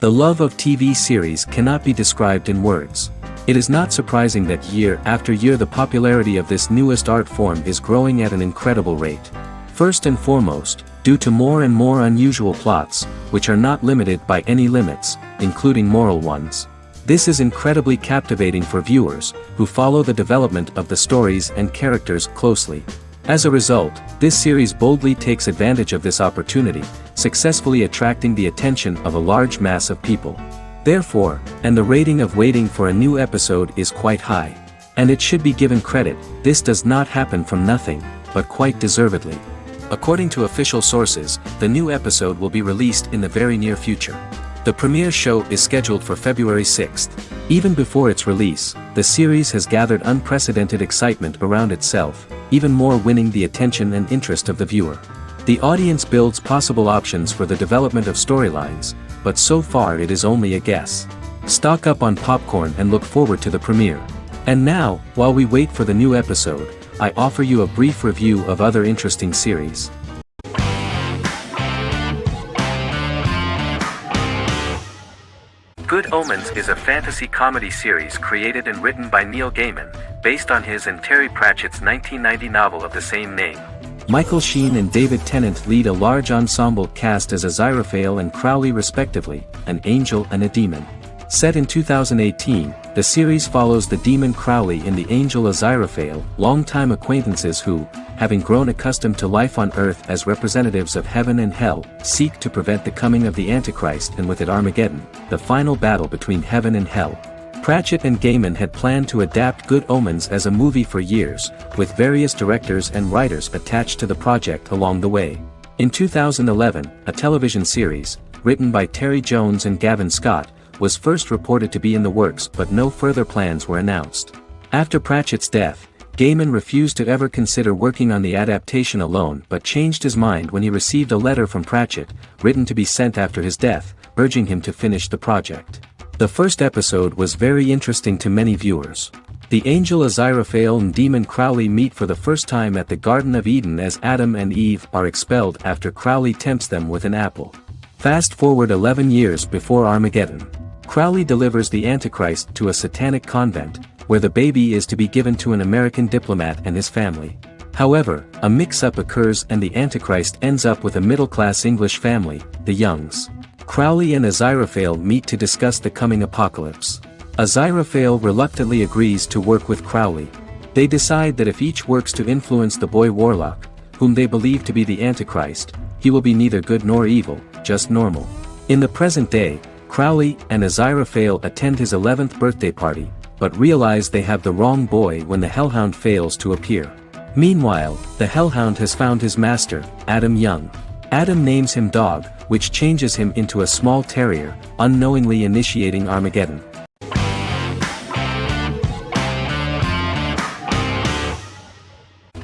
The love of TV series cannot be described in words. It is not surprising that year after year the popularity of this newest art form is growing at an incredible rate. First and foremost, due to more and more unusual plots, which are not limited by any limits, including moral ones. This is incredibly captivating for viewers, who follow the development of the stories and characters closely. As a result, this series boldly takes advantage of this opportunity, successfully attracting the attention of a large mass of people. Therefore, and the rating of waiting for a new episode is quite high. And it should be given credit, this does not happen from nothing, but quite deservedly. According to official sources, the new episode will be released in the very near future. The premiere show is scheduled for February 6th. Even before its release, the series has gathered unprecedented excitement around itself, even more winning the attention and interest of the viewer. The audience builds possible options for the development of storylines, but so far it is only a guess. Stock up on popcorn and look forward to the premiere. And now, while we wait for the new episode, I offer you a brief review of other interesting series. Good Omens is a fantasy comedy series created and written by Neil Gaiman, based on his and Terry Pratchett's 1990 novel of the same name. Michael Sheen and David Tennant lead a large ensemble cast as Aziraphale and Crowley respectively, an angel and a demon. Set in 2018, the series follows the demon Crowley and the angel Aziraphale, longtime acquaintances who, having grown accustomed to life on Earth as representatives of heaven and hell, seek to prevent the coming of the Antichrist and with it Armageddon, the final battle between heaven and hell. Pratchett and Gaiman had planned to adapt Good Omens as a movie for years, with various directors and writers attached to the project along the way. In 2011, a television series, written by Terry Jones and Gavin Scott, was first reported to be in the works but no further plans were announced. After Pratchett's death, Gaiman refused to ever consider working on the adaptation alone but changed his mind when he received a letter from Pratchett, written to be sent after his death, urging him to finish the project. The first episode was very interesting to many viewers. The angel Aziraphale and demon Crowley meet for the first time at the Garden of Eden as Adam and Eve are expelled after Crowley tempts them with an apple. Fast forward 11 years before Armageddon. Crowley delivers the Antichrist to a satanic convent, where the baby is to be given to an American diplomat and his family. However, a mix-up occurs and the Antichrist ends up with a middle-class English family, the Youngs. Crowley and Aziraphale meet to discuss the coming apocalypse. Aziraphale reluctantly agrees to work with Crowley. They decide that if each works to influence the boy Warlock, whom they believe to be the Antichrist, he will be neither good nor evil, just normal. In the present day, Crowley and Aziraphale attend his 11th birthday party, but realize they have the wrong boy when the Hellhound fails to appear. Meanwhile, the Hellhound has found his master, Adam Young. Adam names him Dog, which changes him into a small terrier, unknowingly initiating Armageddon.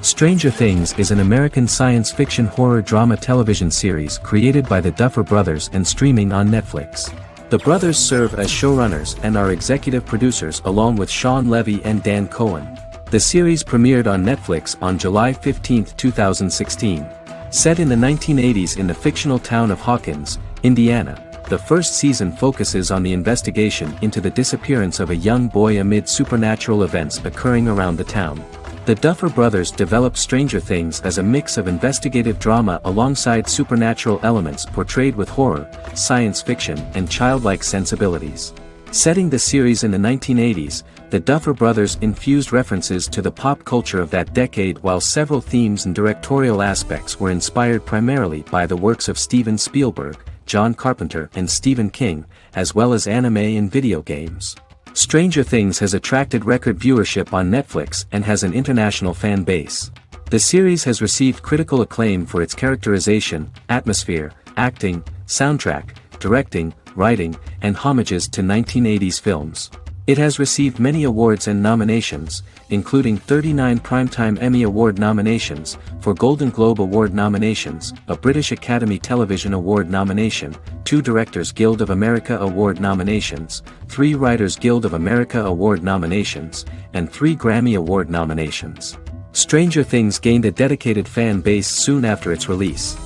Stranger Things is an American science fiction horror drama television series created by the Duffer Brothers and streaming on Netflix. The brothers serve as showrunners and are executive producers along with Sean Levy and Dan Cohen. The series premiered on Netflix on July 15, 2016. Set in the 1980s in the fictional town of Hawkins, Indiana, the first season focuses on the investigation into the disappearance of a young boy amid supernatural events occurring around the town. The Duffer Brothers developed Stranger Things as a mix of investigative drama alongside supernatural elements portrayed with horror, science fiction, and childlike sensibilities. Setting the series in the 1980s, the Duffer Brothers infused references to the pop culture of that decade while several themes and directorial aspects were inspired primarily by the works of Steven Spielberg, John Carpenter and Stephen King, as well as anime and video games. Stranger Things has attracted record viewership on Netflix and has an international fan base. The series has received critical acclaim for its characterization, atmosphere, acting, soundtrack, directing, writing, and homages to 1980s films. It has received many awards and nominations, including 39 Primetime Emmy Award nominations, 4 Golden Globe Award nominations, a British Academy Television Award nomination, 2 Directors Guild of America Award nominations, 3 Writers Guild of America Award nominations, and 3 Grammy Award nominations. Stranger Things gained a dedicated fan base soon after its release.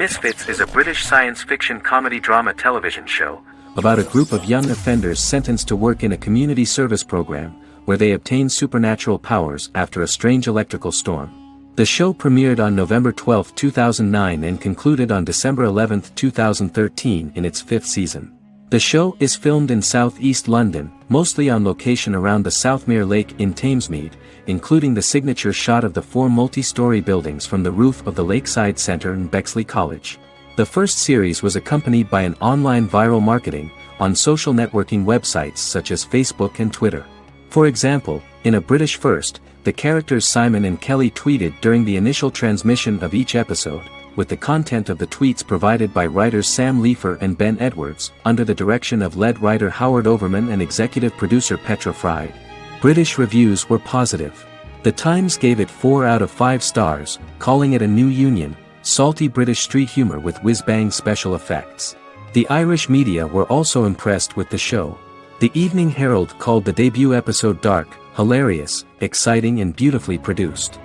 Misfits is a British science fiction comedy drama television show about a group of young offenders sentenced to work in a community service program, where they obtain supernatural powers after a strange electrical storm. The show premiered on November 12, 2009 and concluded on December 11, 2013 in its fifth season. The show is filmed in southeast London, mostly on location around the Southmere Lake in Thamesmead, including the signature shot of the four multi-story buildings from the roof of the Lakeside Centre in Bexley College. The first series was accompanied by an online viral marketing on social networking websites such as Facebook and Twitter. For example, in a British first, the characters Simon and Kelly tweeted during the initial transmission of each episode, with the content of the tweets provided by writers Sam Leifer and Ben Edwards, under the direction of lead writer Howard Overman and executive producer Petra Fried. British reviews were positive. The Times gave it 4 out of 5 stars, calling it a new union, salty British street humor with whiz-bang special effects. The Irish media were also impressed with the show. The Evening Herald called the debut episode dark, hilarious, exciting and beautifully produced.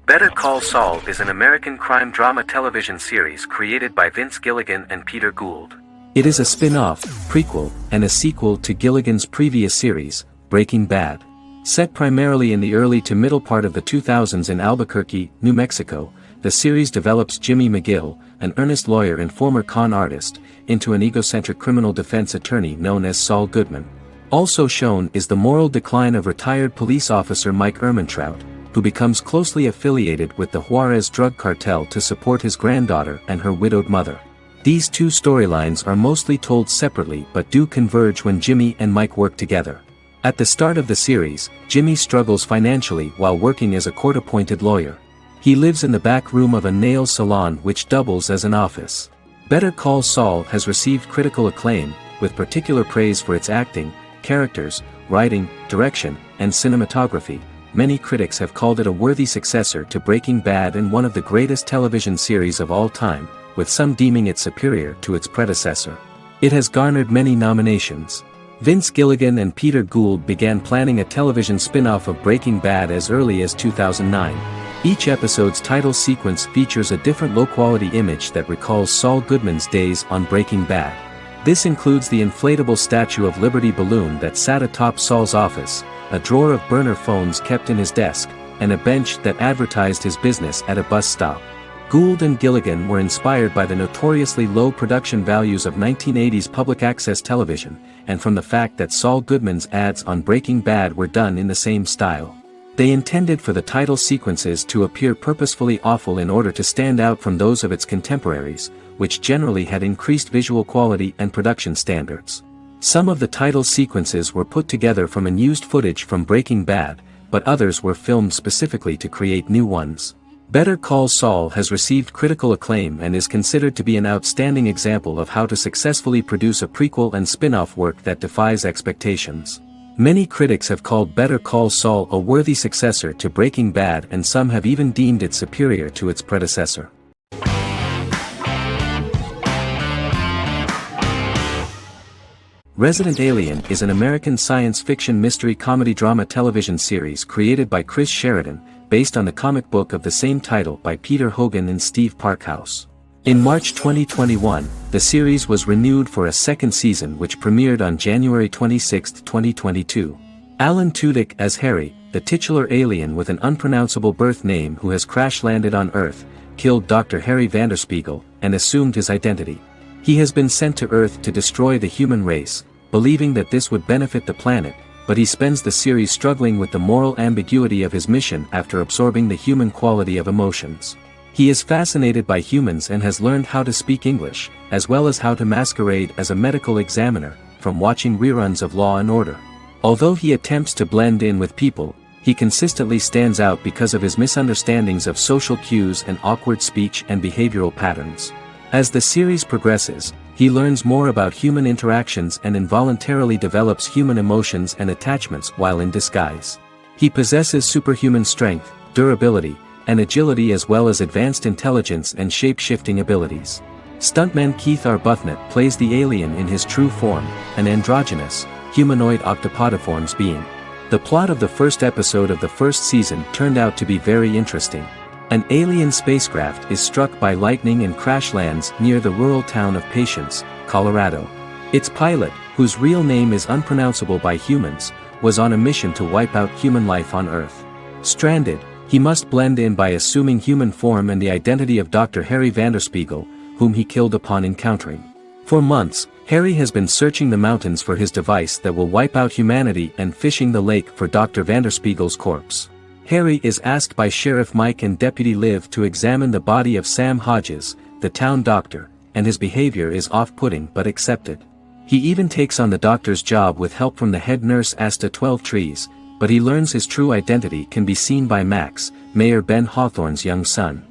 Better Call Saul is an American crime drama television series created by Vince Gilligan and Peter Gould. It is a spin-off, prequel, and a sequel to Gilligan's previous series, Breaking Bad. Set primarily in the early to middle part of the 2000s in Albuquerque, New Mexico, the series develops Jimmy McGill, an earnest lawyer and former con artist, into an egocentric criminal defense attorney known as Saul Goodman. Also shown is the moral decline of retired police officer Mike Ehrmantraut, who becomes closely affiliated with the Juarez drug cartel to support his granddaughter and her widowed mother. These two storylines are mostly told separately but do converge when Jimmy and Mike work together. At the start of the series, Jimmy struggles financially while working as a court-appointed lawyer. He lives in the back room of a nail salon which doubles as an office. Better Call Saul has received critical acclaim, with particular praise for its acting, characters, writing, direction, and cinematography. Many critics have called it a worthy successor to Breaking Bad and one of the greatest television series of all time, with some deeming it superior to its predecessor. It has garnered many nominations. Vince Gilligan and Peter Gould began planning a television spin-off of Breaking Bad as early as 2009. Each episode's title sequence features a different low-quality image that recalls Saul Goodman's days on Breaking Bad. This includes the inflatable Statue of Liberty balloon that sat atop Saul's office, a drawer of burner phones kept in his desk, and a bench that advertised his business at a bus stop. Gould and Gilligan were inspired by the notoriously low production values of 1980s public access television, and from the fact that Saul Goodman's ads on Breaking Bad were done in the same style. They intended for the title sequences to appear purposefully awful in order to stand out from those of its contemporaries, which generally had increased visual quality and production standards. Some of the title sequences were put together from unused footage from Breaking Bad, but others were filmed specifically to create new ones. Better Call Saul has received critical acclaim and is considered to be an outstanding example of how to successfully produce a prequel and spin-off work that defies expectations. Many critics have called Better Call Saul a worthy successor to Breaking Bad, and some have even deemed it superior to its predecessor. Resident Alien is an American science fiction mystery comedy drama television series created by Chris Sheridan, based on the comic book of the same title by Peter Hogan and Steve Parkhouse. In March 2021, the series was renewed for a second season which premiered on January 26, 2022. Alan Tudyk as Harry, the titular alien with an unpronounceable birth name who has crash-landed on Earth, killed Dr. Harry Vanderspiegel, and assumed his identity. He has been sent to Earth to destroy the human race, believing that this would benefit the planet, but he spends the series struggling with the moral ambiguity of his mission after absorbing the human quality of emotions. He is fascinated by humans and has learned how to speak English, as well as how to masquerade as a medical examiner, from watching reruns of Law and Order. Although he attempts to blend in with people, he consistently stands out because of his misunderstandings of social cues and awkward speech and behavioral patterns. As the series progresses, he learns more about human interactions and involuntarily develops human emotions and attachments while in disguise. He possesses superhuman strength, durability, and agility, as well as advanced intelligence and shape-shifting abilities. Stuntman Keith Arbuthnot plays the alien in his true form, an androgynous, humanoid octopodiforms being. The plot of the first episode of the first season turned out to be very interesting. An alien spacecraft is struck by lightning and crash lands near the rural town of Patience, Colorado. Its pilot, whose real name is unpronounceable by humans, was on a mission to wipe out human life on Earth. Stranded, he must blend in by assuming human form and the identity of Dr. Harry Vanderspiegel, whom he killed upon encountering. For months, Harry has been searching the mountains for his device that will wipe out humanity and fishing the lake for Dr. Vanderspiegel's corpse. Harry is asked by Sheriff Mike and Deputy Liv to examine the body of Sam Hodges, the town doctor, and his behavior is off-putting but accepted. He even takes on the doctor's job with help from the head nurse Asta 12 Trees, but he learns his true identity can be seen by Max, Mayor Ben Hawthorne's young son.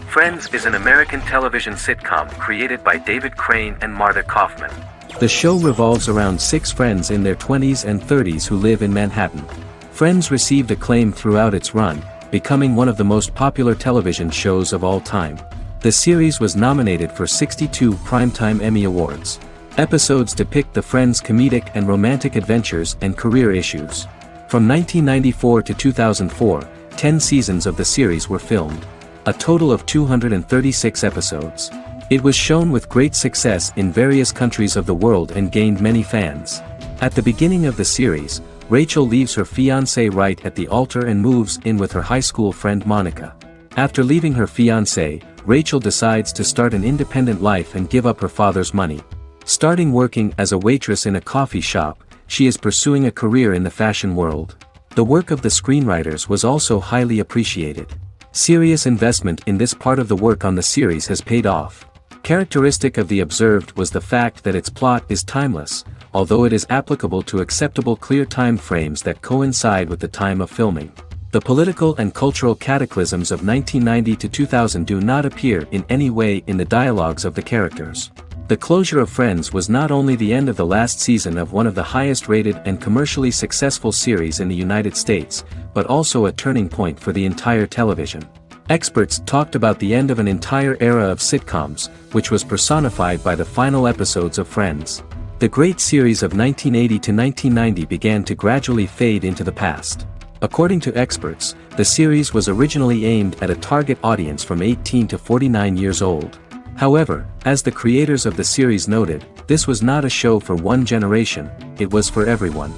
Friends is an American television sitcom created by David Crane and Martha Kaufman. The show revolves around 6 friends in their 20s and 30s who live in Manhattan. Friends received acclaim throughout its run, becoming one of the most popular television shows of all time. The series was nominated for 62 Primetime Emmy Awards. Episodes depict the friends' comedic and romantic adventures and career issues. From 1994 to 2004, 10 seasons of the series were filmed. A total of 236 episodes. It was shown with great success in various countries of the world and gained many fans. At the beginning of the series, Rachel leaves her fiancé right at the altar and moves in with her high school friend Monica. After leaving her fiancé, Rachel decides to start an independent life and give up her father's money. Starting working as a waitress in a coffee shop, she is pursuing a career in the fashion world. The work of the screenwriters was also highly appreciated. Serious investment in this part of the work on the series has paid off. Characteristic of The Observed was the fact that its plot is timeless, although it is applicable to acceptable clear time frames that coincide with the time of filming. The political and cultural cataclysms of 1990 to 2000 do not appear in any way in the dialogues of the characters. The closure of Friends was not only the end of the last season of one of the highest-rated and commercially successful series in the United States, but also a turning point for the entire television. Experts talked about the end of an entire era of sitcoms, which was personified by the final episodes of Friends. The great series of 1980 to 1990 began to gradually fade into the past. According to experts, the series was originally aimed at a target audience from 18 to 49 years old. However, as the creators of the series noted, this was not a show for one generation, it was for everyone.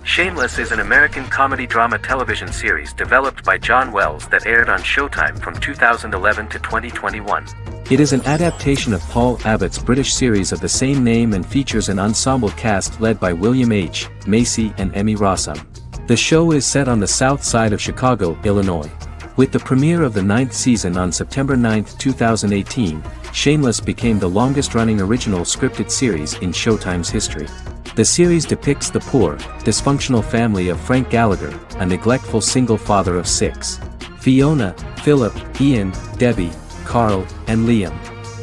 Shameless is an American comedy drama television series developed by John Wells that aired on Showtime from 2011 to 2021. It is an adaptation of Paul Abbott's British series of the same name and features an ensemble cast led by William H. Macy and Emmy Rossum. The show is set on the south side of Chicago, Illinois. With the premiere of the 9th season on September 9, 2018, Shameless became the longest-running original scripted series in Showtime's history. The series depicts the poor, dysfunctional family of Frank Gallagher, a neglectful single father of 6. Fiona, Philip, Ian, Debbie, Carl, and Liam.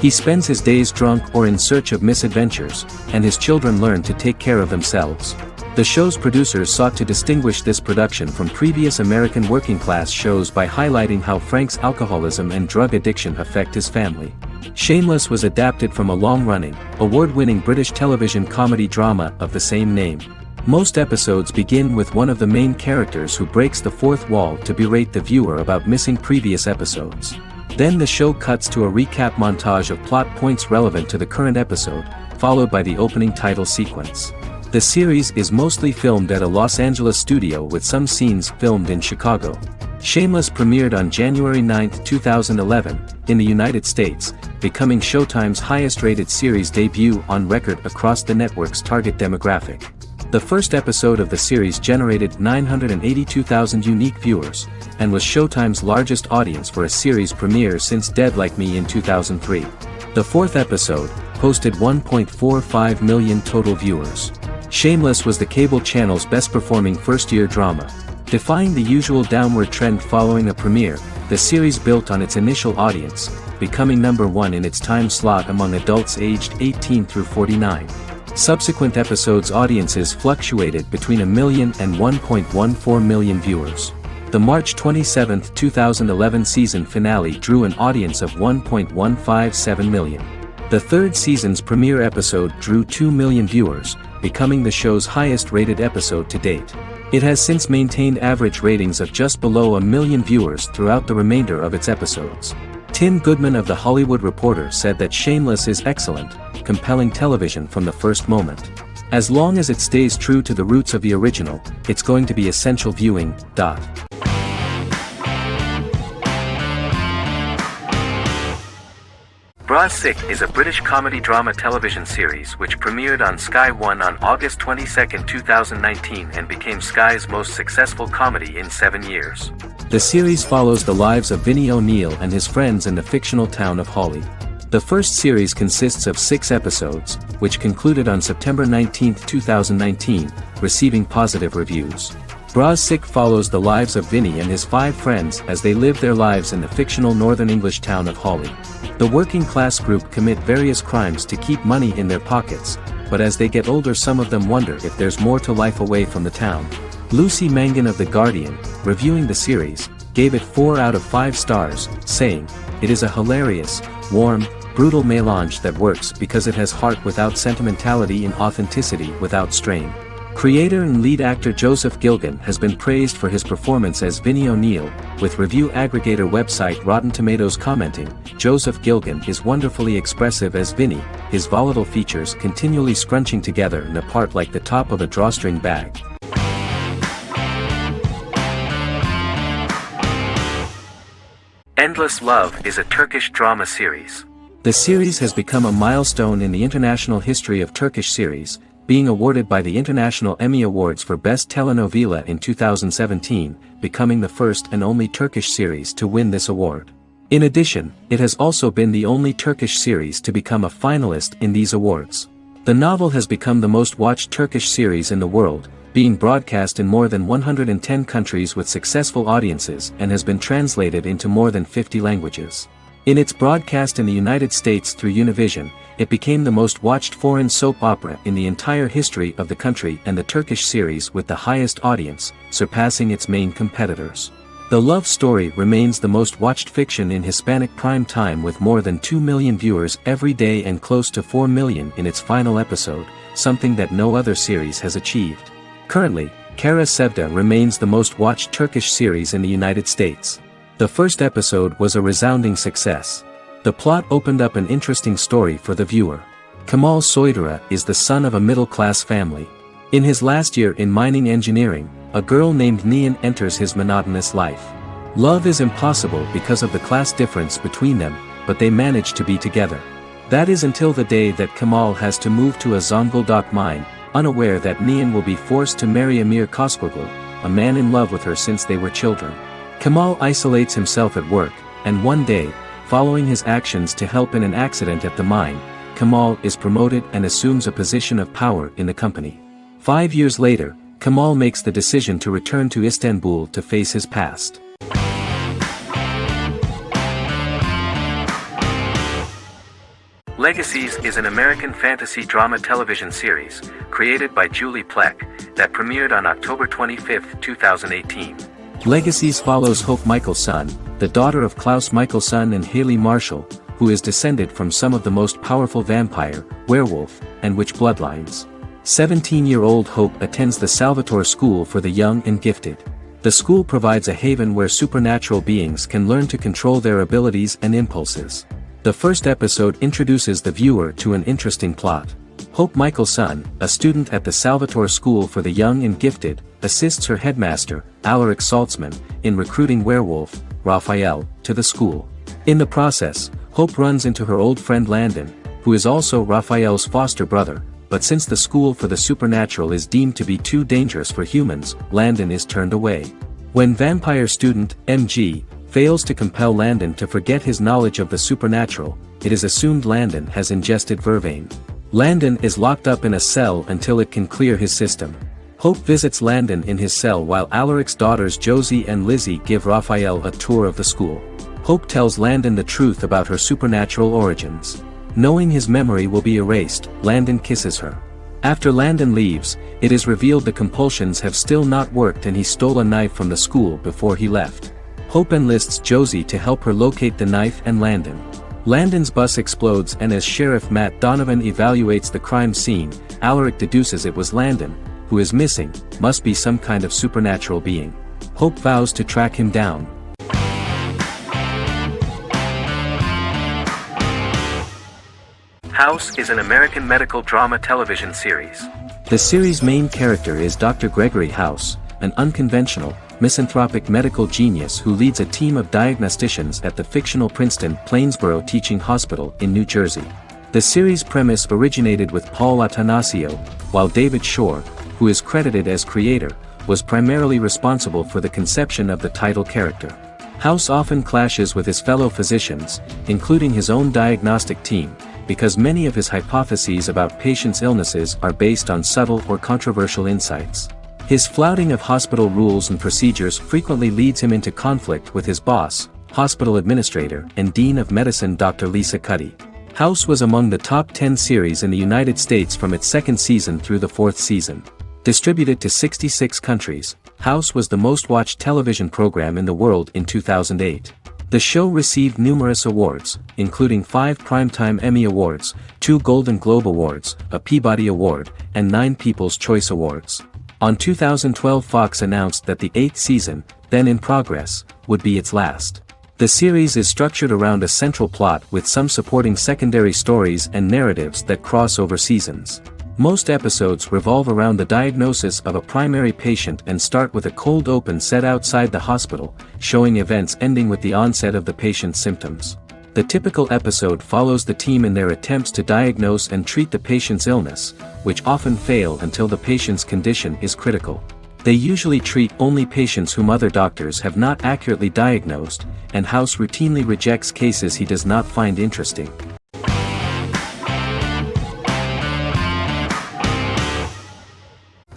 He spends his days drunk or in search of misadventures, and his children learn to take care of themselves. The show's producers sought to distinguish this production from previous American working-class shows by highlighting how Frank's alcoholism and drug addiction affect his family. Shameless was adapted from a long-running, award-winning British television comedy drama of the same name. Most episodes begin with one of the main characters who breaks the fourth wall to berate the viewer about missing previous episodes. Then the show cuts to a recap montage of plot points relevant to the current episode, followed by the opening title sequence. The series is mostly filmed at a Los Angeles studio with some scenes filmed in Chicago. Shameless premiered on January 9, 2011, in the United States, becoming Showtime's highest-rated series debut on record across the network's target demographic. The first episode of the series generated 982,000 unique viewers, and was Showtime's largest audience for a series premiere since Dead Like Me in 2003. The fourth episode posted 1.45 million total viewers. Shameless was the cable channel's best-performing first-year drama. Defying the usual downward trend following a premiere, the series built on its initial audience, becoming number 1 in its time slot among adults aged 18 through 49. Subsequent episodes' audiences fluctuated between 1 million and 1.14 million viewers. The March 27, 2011 season finale drew an audience of 1.157 million. The third season's premiere episode drew 2 million viewers, becoming the show's highest-rated episode to date. It has since maintained average ratings of just below 1 million viewers throughout the remainder of its episodes. Tim Goodman of The Hollywood Reporter said that Shameless is excellent, compelling television from the first moment. As long as it stays true to the roots of the original, it's going to be essential viewing. Bras Sick is a British comedy drama television series which premiered on Sky One on August 22, 2019 and became Sky's most successful comedy in 7 years. The series follows the lives of Vinnie O'Neill and his friends in the fictional town of Hawley. The first series consists of 6 episodes, which concluded on September 19, 2019, receiving positive reviews. Bras Sick follows the lives of Vinnie and his 5 friends as they live their lives in the fictional Northern English town of Hawley. The working-class group commit various crimes to keep money in their pockets, but as they get older some of them wonder if there's more to life away from the town. Lucy Mangan of The Guardian, reviewing the series, gave it 4 out of 5 stars, saying, "It is a hilarious, warm, brutal melange that works because it has heart without sentimentality and authenticity without strain." Creator and lead actor Joseph Gilgun has been praised for his performance as Vinnie O'Neill, with review aggregator website Rotten Tomatoes commenting, "Joseph Gilgun is wonderfully expressive as Vinnie, his volatile features continually scrunching together and apart like the top of a drawstring bag." Endless Love is a Turkish drama series. The series has become a milestone in the international history of Turkish series, being awarded by the International Emmy Awards for Best Telenovela in 2017, becoming the first and only Turkish series to win this award. In addition, it has also been the only Turkish series to become a finalist in these awards. The novel has become the most watched Turkish series in the world, being broadcast in more than 110 countries with successful audiences and has been translated into more than 50 languages. In its broadcast in the United States through Univision, it became the most watched foreign soap opera in the entire history of the country and the Turkish series with the highest audience, surpassing its main competitors. The love story remains the most watched fiction in Hispanic prime time with more than 2 million viewers every day and close to 4 million in its final episode, something that no other series has achieved. Currently, Kara Sevda remains the most watched Turkish series in the United States. The first episode was a resounding success. The plot opened up an interesting story for the viewer. Kemal Soydura is the son of a middle-class family. In his last year in mining engineering, a girl named Nihan enters his monotonous life. Love is impossible because of the class difference between them, but they manage to be together. That is until the day that Kemal has to move to a Zonguldak mine, unaware that Nihan will be forced to marry Emir Koskoglu, a man in love with her since they were children. Kemal isolates himself at work, and one day, following his actions to help in an accident at the mine, Kemal is promoted and assumes a position of power in the company. 5 years later, Kemal makes the decision to return to Istanbul to face his past. Legacies is an American fantasy drama television series, created by Julie Plec, that premiered on October 25, 2018. Legacies follows Hope Michelson, the daughter of Klaus Michelson and Haley Marshall, who is descended from some of the most powerful vampire, werewolf, and witch bloodlines. 17-year-old Hope attends the Salvatore School for the Young and Gifted. The school provides a haven where supernatural beings can learn to control their abilities and impulses. The first episode introduces the viewer to an interesting plot. Hope Michelson, a student at the Salvatore School for the Young and Gifted, assists her headmaster, Alaric Saltzman, in recruiting werewolf, Raphael, to the school. In the process, Hope runs into her old friend Landon, who is also Raphael's foster brother, but since the school for the supernatural is deemed to be too dangerous for humans, Landon is turned away. When vampire student, MG, fails to compel Landon to forget his knowledge of the supernatural, it is assumed Landon has ingested vervain. Landon is locked up in a cell until it can clear his system. Hope visits Landon in his cell while Alaric's daughters Josie and Lizzie give Raphael a tour of the school. Hope tells Landon the truth about her supernatural origins. Knowing his memory will be erased, Landon kisses her. After Landon leaves, it is revealed the compulsions have still not worked and he stole a knife from the school before he left. Hope enlists Josie to help her locate the knife and Landon. Landon's bus explodes and as Sheriff Matt Donovan evaluates the crime scene, Alaric deduces it was Landon, who is missing, must be some kind of supernatural being. Hope vows to track him down. House is an American medical drama television series. The series' main character is Dr. Gregory House, an unconventional, misanthropic medical genius who leads a team of diagnosticians at the fictional Princeton Plainsboro Teaching Hospital in New Jersey. The series' premise originated with Paul Attanasio, while David Shore, who is credited as creator, was primarily responsible for the conception of the title character. House often clashes with his fellow physicians, including his own diagnostic team, because many of his hypotheses about patients' illnesses are based on subtle or controversial insights. His flouting of hospital rules and procedures frequently leads him into conflict with his boss, hospital administrator and dean of medicine Dr. Lisa Cuddy. House was among the top 10 series in the United States from its second season through the fourth season. Distributed to 66 countries, House was the most-watched television program in the world in 2008. The show received numerous awards, including 5 Primetime Emmy Awards, 2 Golden Globe Awards, a Peabody Award, and 9 People's Choice Awards. On 2012 Fox announced that the 8th season, then in progress, would be its last. The series is structured around a central plot with some supporting secondary stories and narratives that cross over seasons. Most episodes revolve around the diagnosis of a primary patient and start with a cold open set outside the hospital, showing events ending with the onset of the patient's symptoms. The typical episode follows the team in their attempts to diagnose and treat the patient's illness, which often fail until the patient's condition is critical. They usually treat only patients whom other doctors have not accurately diagnosed, and House routinely rejects cases he does not find interesting.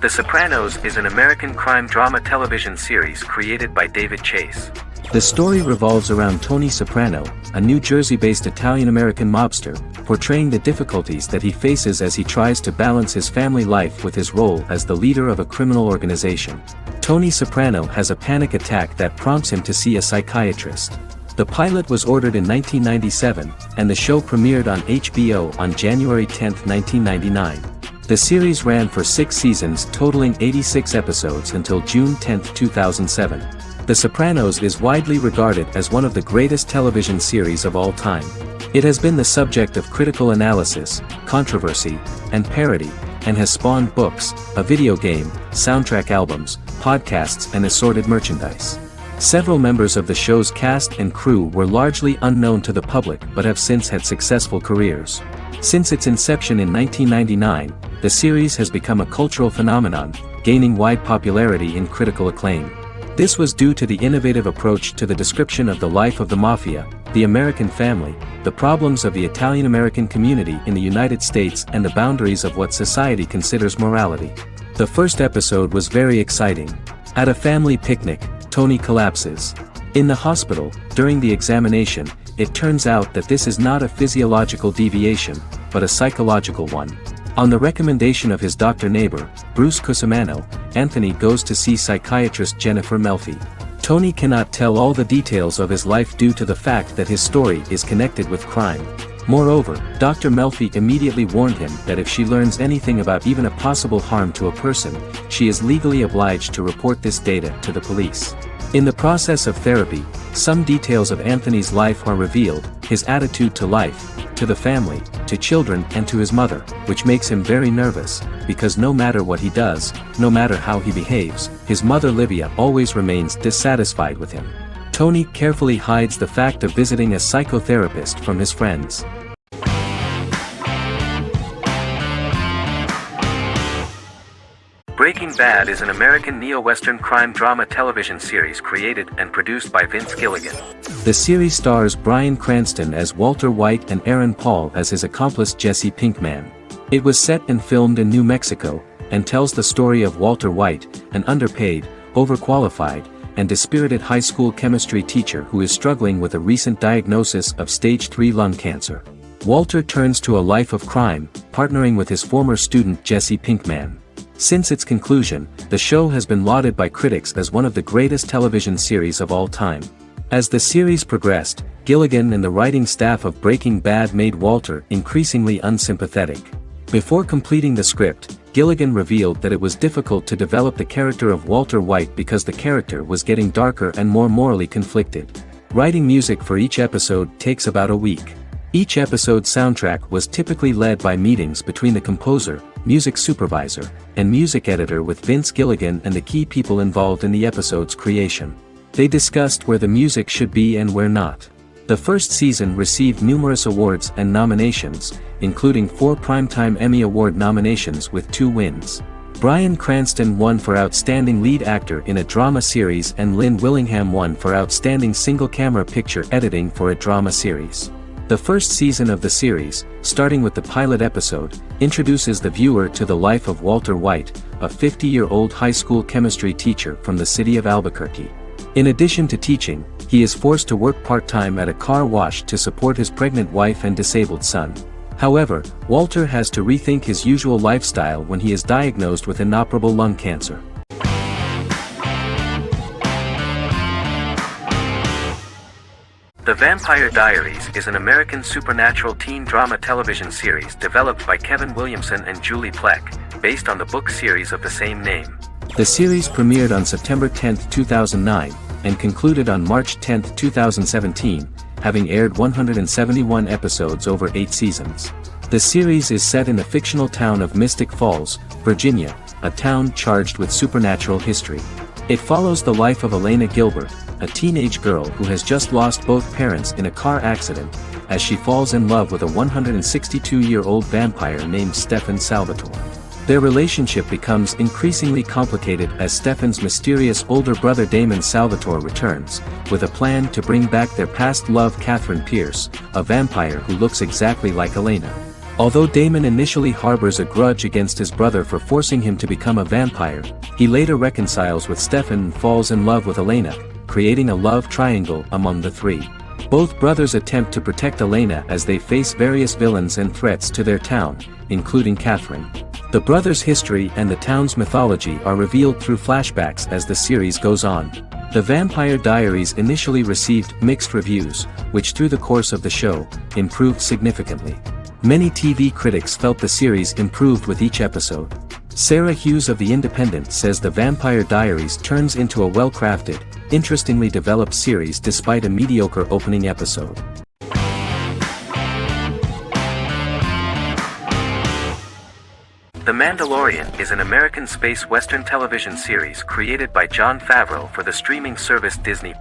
The Sopranos is an American crime drama television series created by David Chase. The story revolves around Tony Soprano, a New Jersey-based Italian-American mobster, portraying the difficulties that he faces as he tries to balance his family life with his role as the leader of a criminal organization. Tony Soprano has a panic attack that prompts him to see a psychiatrist. The pilot was ordered in 1997, and the show premiered on HBO on January 10, 1999. The series ran for 6 seasons totaling 86 episodes until June 10, 2007. The Sopranos is widely regarded as one of the greatest television series of all time. It has been the subject of critical analysis, controversy, and parody, and has spawned books, a video game, soundtrack albums, podcasts and assorted merchandise. Several members of the show's cast and crew were largely unknown to the public but have since had successful careers. Since its inception in 1999, the series has become a cultural phenomenon, gaining wide popularity and critical acclaim. This was due to the innovative approach to the description of the life of the mafia, the American family, the problems of the Italian-American community in the United States and the boundaries of what society considers morality. The first episode was very exciting. At a family picnic, Tony collapses. In the hospital, during the examination, it turns out that this is not a physiological deviation, but a psychological one. On the recommendation of his doctor neighbor, Bruce Cusimano, Anthony goes to see psychiatrist Jennifer Melfi. Tony cannot tell all the details of his life due to the fact that his story is connected with crime. Moreover, Dr. Melfi immediately warned him that if she learns anything about even a possible harm to a person, she is legally obliged to report this data to the police. In the process of therapy, some details of Anthony's life are revealed, his attitude to life, to the family, to children and to his mother, which makes him very nervous, because no matter what he does, no matter how he behaves, his mother Livia always remains dissatisfied with him. Tony carefully hides the fact of visiting a psychotherapist from his friends. Breaking Bad is an American neo-Western crime drama television series created and produced by Vince Gilligan. The series stars Bryan Cranston as Walter White and Aaron Paul as his accomplice Jesse Pinkman. It was set and filmed in New Mexico, and tells the story of Walter White, an underpaid, overqualified, and dispirited high school chemistry teacher who is struggling with a recent diagnosis of stage 3 lung cancer. Walter turns to a life of crime, partnering with his former student Jesse Pinkman. Since its conclusion, the show has been lauded by critics as one of the greatest television series of all time. As the series progressed, Gilligan and the writing staff of Breaking Bad made Walter increasingly unsympathetic. Before completing the script, Gilligan revealed that it was difficult to develop the character of Walter White because the character was getting darker and more morally conflicted. Writing music for each episode takes about a week. Each episode's soundtrack was typically led by meetings between the composer, music supervisor, and music editor with Vince Gilligan and the key people involved in the episode's creation. They discussed where the music should be and where not. The first season received numerous awards and nominations, including 4 Primetime Emmy Award nominations with 2 wins. Bryan Cranston won for Outstanding Lead Actor in a Drama Series and Lynn Willingham won for Outstanding Single-Camera Picture Editing for a Drama Series. The first season of the series, starting with the pilot episode, introduces the viewer to the life of Walter White, a 50-year-old high school chemistry teacher from the city of Albuquerque. In addition to teaching, he is forced to work part-time at a car wash to support his pregnant wife and disabled son. However, Walter has to rethink his usual lifestyle when he is diagnosed with inoperable lung cancer. The Vampire Diaries is an American supernatural teen drama television series developed by Kevin Williamson and Julie Plec, based on the book series of the same name. The series premiered on September 10, 2009, and concluded on March 10, 2017, having aired 171 episodes over 8 seasons. The series is set in the fictional town of Mystic Falls, Virginia, a town charged with supernatural history. It follows the life of Elena Gilbert, a teenage girl who has just lost both parents in a car accident, as she falls in love with a 162-year-old vampire named Stefan Salvatore. Their relationship becomes increasingly complicated as Stefan's mysterious older brother Damon Salvatore returns, with a plan to bring back their past love Catherine Pierce, a vampire who looks exactly like Elena. Although Damon initially harbors a grudge against his brother for forcing him to become a vampire, he later reconciles with Stefan and falls in love with Elena, creating a love triangle among the three. Both brothers attempt to protect Elena as they face various villains and threats to their town, including Catherine. The brothers' history and the town's mythology are revealed through flashbacks as the series goes on. The Vampire Diaries initially received mixed reviews, which through the course of the show, improved significantly. Many TV critics felt the series improved with each episode. Sarah Hughes of The Independent says The Vampire Diaries turns into a well-crafted, interestingly developed series despite a mediocre opening episode. The Mandalorian is an American space western television series created by Jon Favreau for the streaming service Disney+.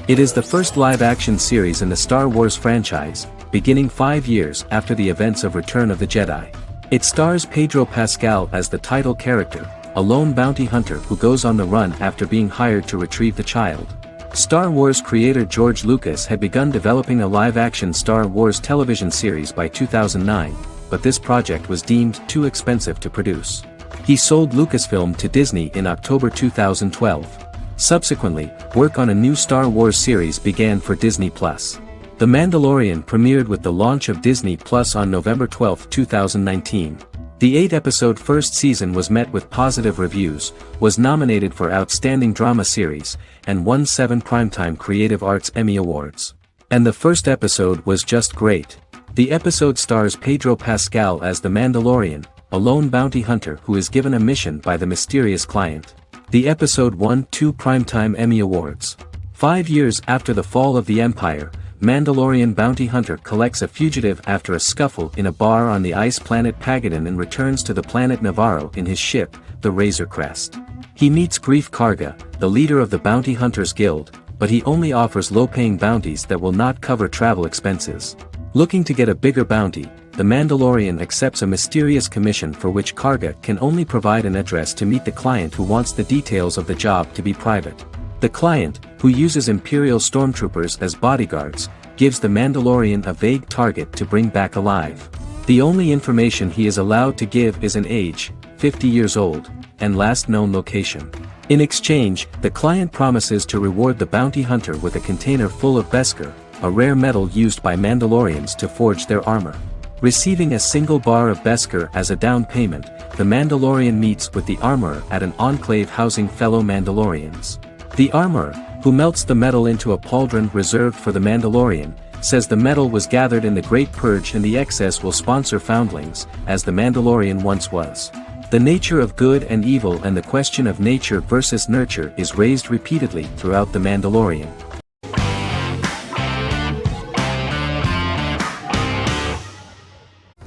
It is the first live-action series in the Star Wars franchise, beginning 5 years after the events of Return of the Jedi. It stars Pedro Pascal as the title character, a lone bounty hunter who goes on the run after being hired to retrieve the child. Star Wars creator George Lucas had begun developing a live-action Star Wars television series by 2009, but this project was deemed too expensive to produce. He sold Lucasfilm to Disney in October 2012. Subsequently, work on a new Star Wars series began for Disney+. The Mandalorian premiered with the launch of Disney Plus on November 12, 2019. The 8-episode first season was met with positive reviews, was nominated for Outstanding Drama Series, and won 7 Primetime Creative Arts Emmy Awards. And the first episode was just great. The episode stars Pedro Pascal as the Mandalorian, a lone bounty hunter who is given a mission by the mysterious client. The episode won 2 Primetime Emmy Awards. 5 years after the fall of the Empire, Mandalorian bounty hunter collects a fugitive after a scuffle in a bar on the ice planet Pagadan and returns to the planet Navarro in his ship, the Razor Crest. He meets Grief Karga, the leader of the Bounty Hunters Guild, but he only offers low-paying bounties that will not cover travel expenses. Looking to get a bigger bounty, the Mandalorian accepts a mysterious commission for which Karga can only provide an address to meet the client who wants the details of the job to be private. The client, who uses Imperial stormtroopers as bodyguards, gives the Mandalorian a vague target to bring back alive. The only information he is allowed to give is an age, 50 years old, and last known location. In exchange, the client promises to reward the bounty hunter with a container full of Beskar, a rare metal used by Mandalorians to forge their armor. Receiving a single bar of Beskar as a down payment, the Mandalorian meets with the armorer at an enclave housing fellow Mandalorians. The armorer, who melts the metal into a pauldron reserved for the Mandalorian, says the metal was gathered in the Great Purge and the excess will sponsor foundlings, as the Mandalorian once was. The nature of good and evil and the question of nature versus nurture is raised repeatedly throughout The Mandalorian.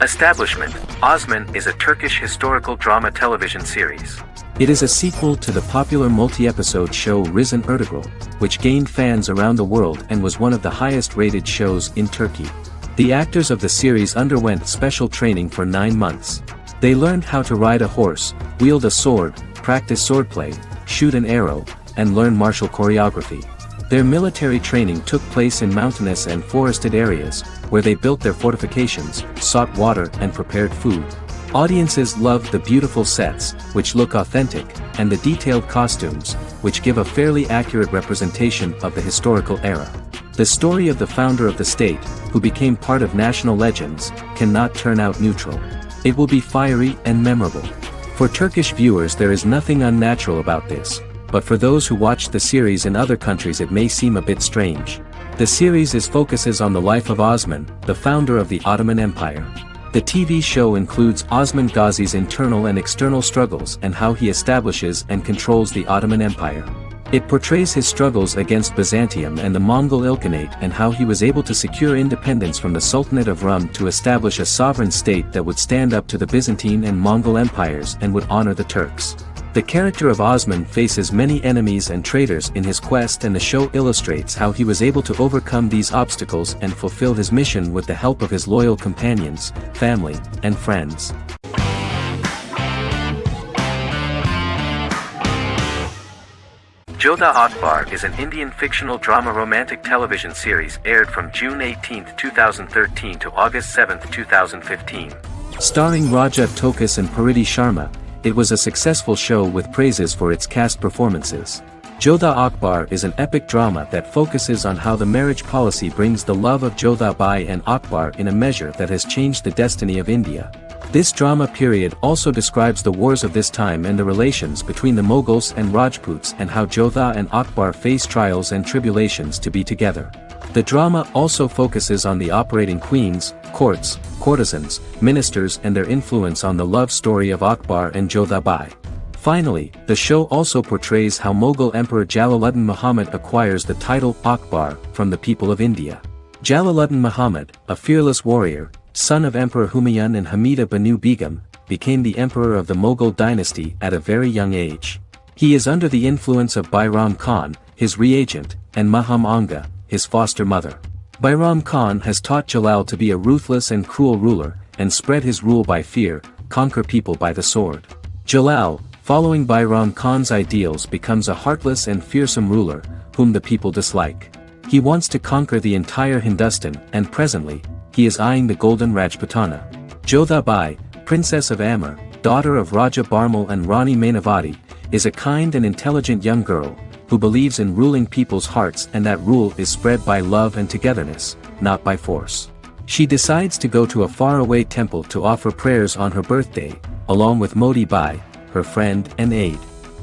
Establishment: Osman is a Turkish historical drama television series. It is a sequel to the popular multi-episode show Risen Ertugrul, which gained fans around the world and was one of the highest-rated shows in Turkey. The actors of the series underwent special training for 9 months. They learned how to ride a horse, wield a sword, practice swordplay, shoot an arrow, and learn martial choreography. Their military training took place in mountainous and forested areas, where they built their fortifications, sought water and prepared food. Audiences loved the beautiful sets, which look authentic, and the detailed costumes, which give a fairly accurate representation of the historical era. The story of the founder of the state, who became part of national legends, cannot turn out neutral. It will be fiery and memorable. For Turkish viewers there is nothing unnatural about this, but for those who watched the series in other countries it may seem a bit strange. The series focuses on the life of Osman, the founder of the Ottoman Empire. The TV show includes Osman Ghazi's internal and external struggles and how he establishes and controls the Ottoman Empire. It portrays his struggles against Byzantium and the Mongol Ilkhanate and how he was able to secure independence from the Sultanate of Rum to establish a sovereign state that would stand up to the Byzantine and Mongol empires and would honor the Turks. The character of Osman faces many enemies and traitors in his quest, and the show illustrates how he was able to overcome these obstacles and fulfill his mission with the help of his loyal companions, family, and friends. Jodha Akbar is an Indian fictional drama romantic television series aired from June 18, 2013 to August 7, 2015. Starring Raja Tokas and Pariti Sharma, it was a successful show with praises for its cast performances. Jodha Akbar is an epic drama that focuses on how the marriage policy brings the love of Jodha Bai and Akbar in a measure that has changed the destiny of India. This drama period also describes the wars of this time and the relations between the Mughals and Rajputs and how Jodha and Akbar face trials and tribulations to be together. The drama also focuses on the operating queens, courts, courtesans, ministers and their influence on the love story of Akbar and Jodha Bai. Finally, the show also portrays how Mughal Emperor Jalaluddin Muhammad acquires the title Akbar from the people of India. Jalaluddin Muhammad, a fearless warrior, son of Emperor Humayun and Hamida Banu Begum, became the emperor of the Mughal dynasty at a very young age. He is under the influence of Bairam Khan, his reagent, and Maham Anga, his foster mother. Bairam Khan has taught Jalal to be a ruthless and cruel ruler, and spread his rule by fear, conquer people by the sword. Jalal, following Bairam Khan's ideals, becomes a heartless and fearsome ruler, whom the people dislike. He wants to conquer the entire Hindustan, and presently, he is eyeing the Golden Rajputana. Jodha Bai, Princess of Amber, daughter of Raja Barmal and Rani Mainavati, is a kind and intelligent young girl, who believes in ruling people's hearts and that rule is spread by love and togetherness, not by force. She decides to go to a faraway temple to offer prayers on her birthday, along with Modi Bai, her friend and aide.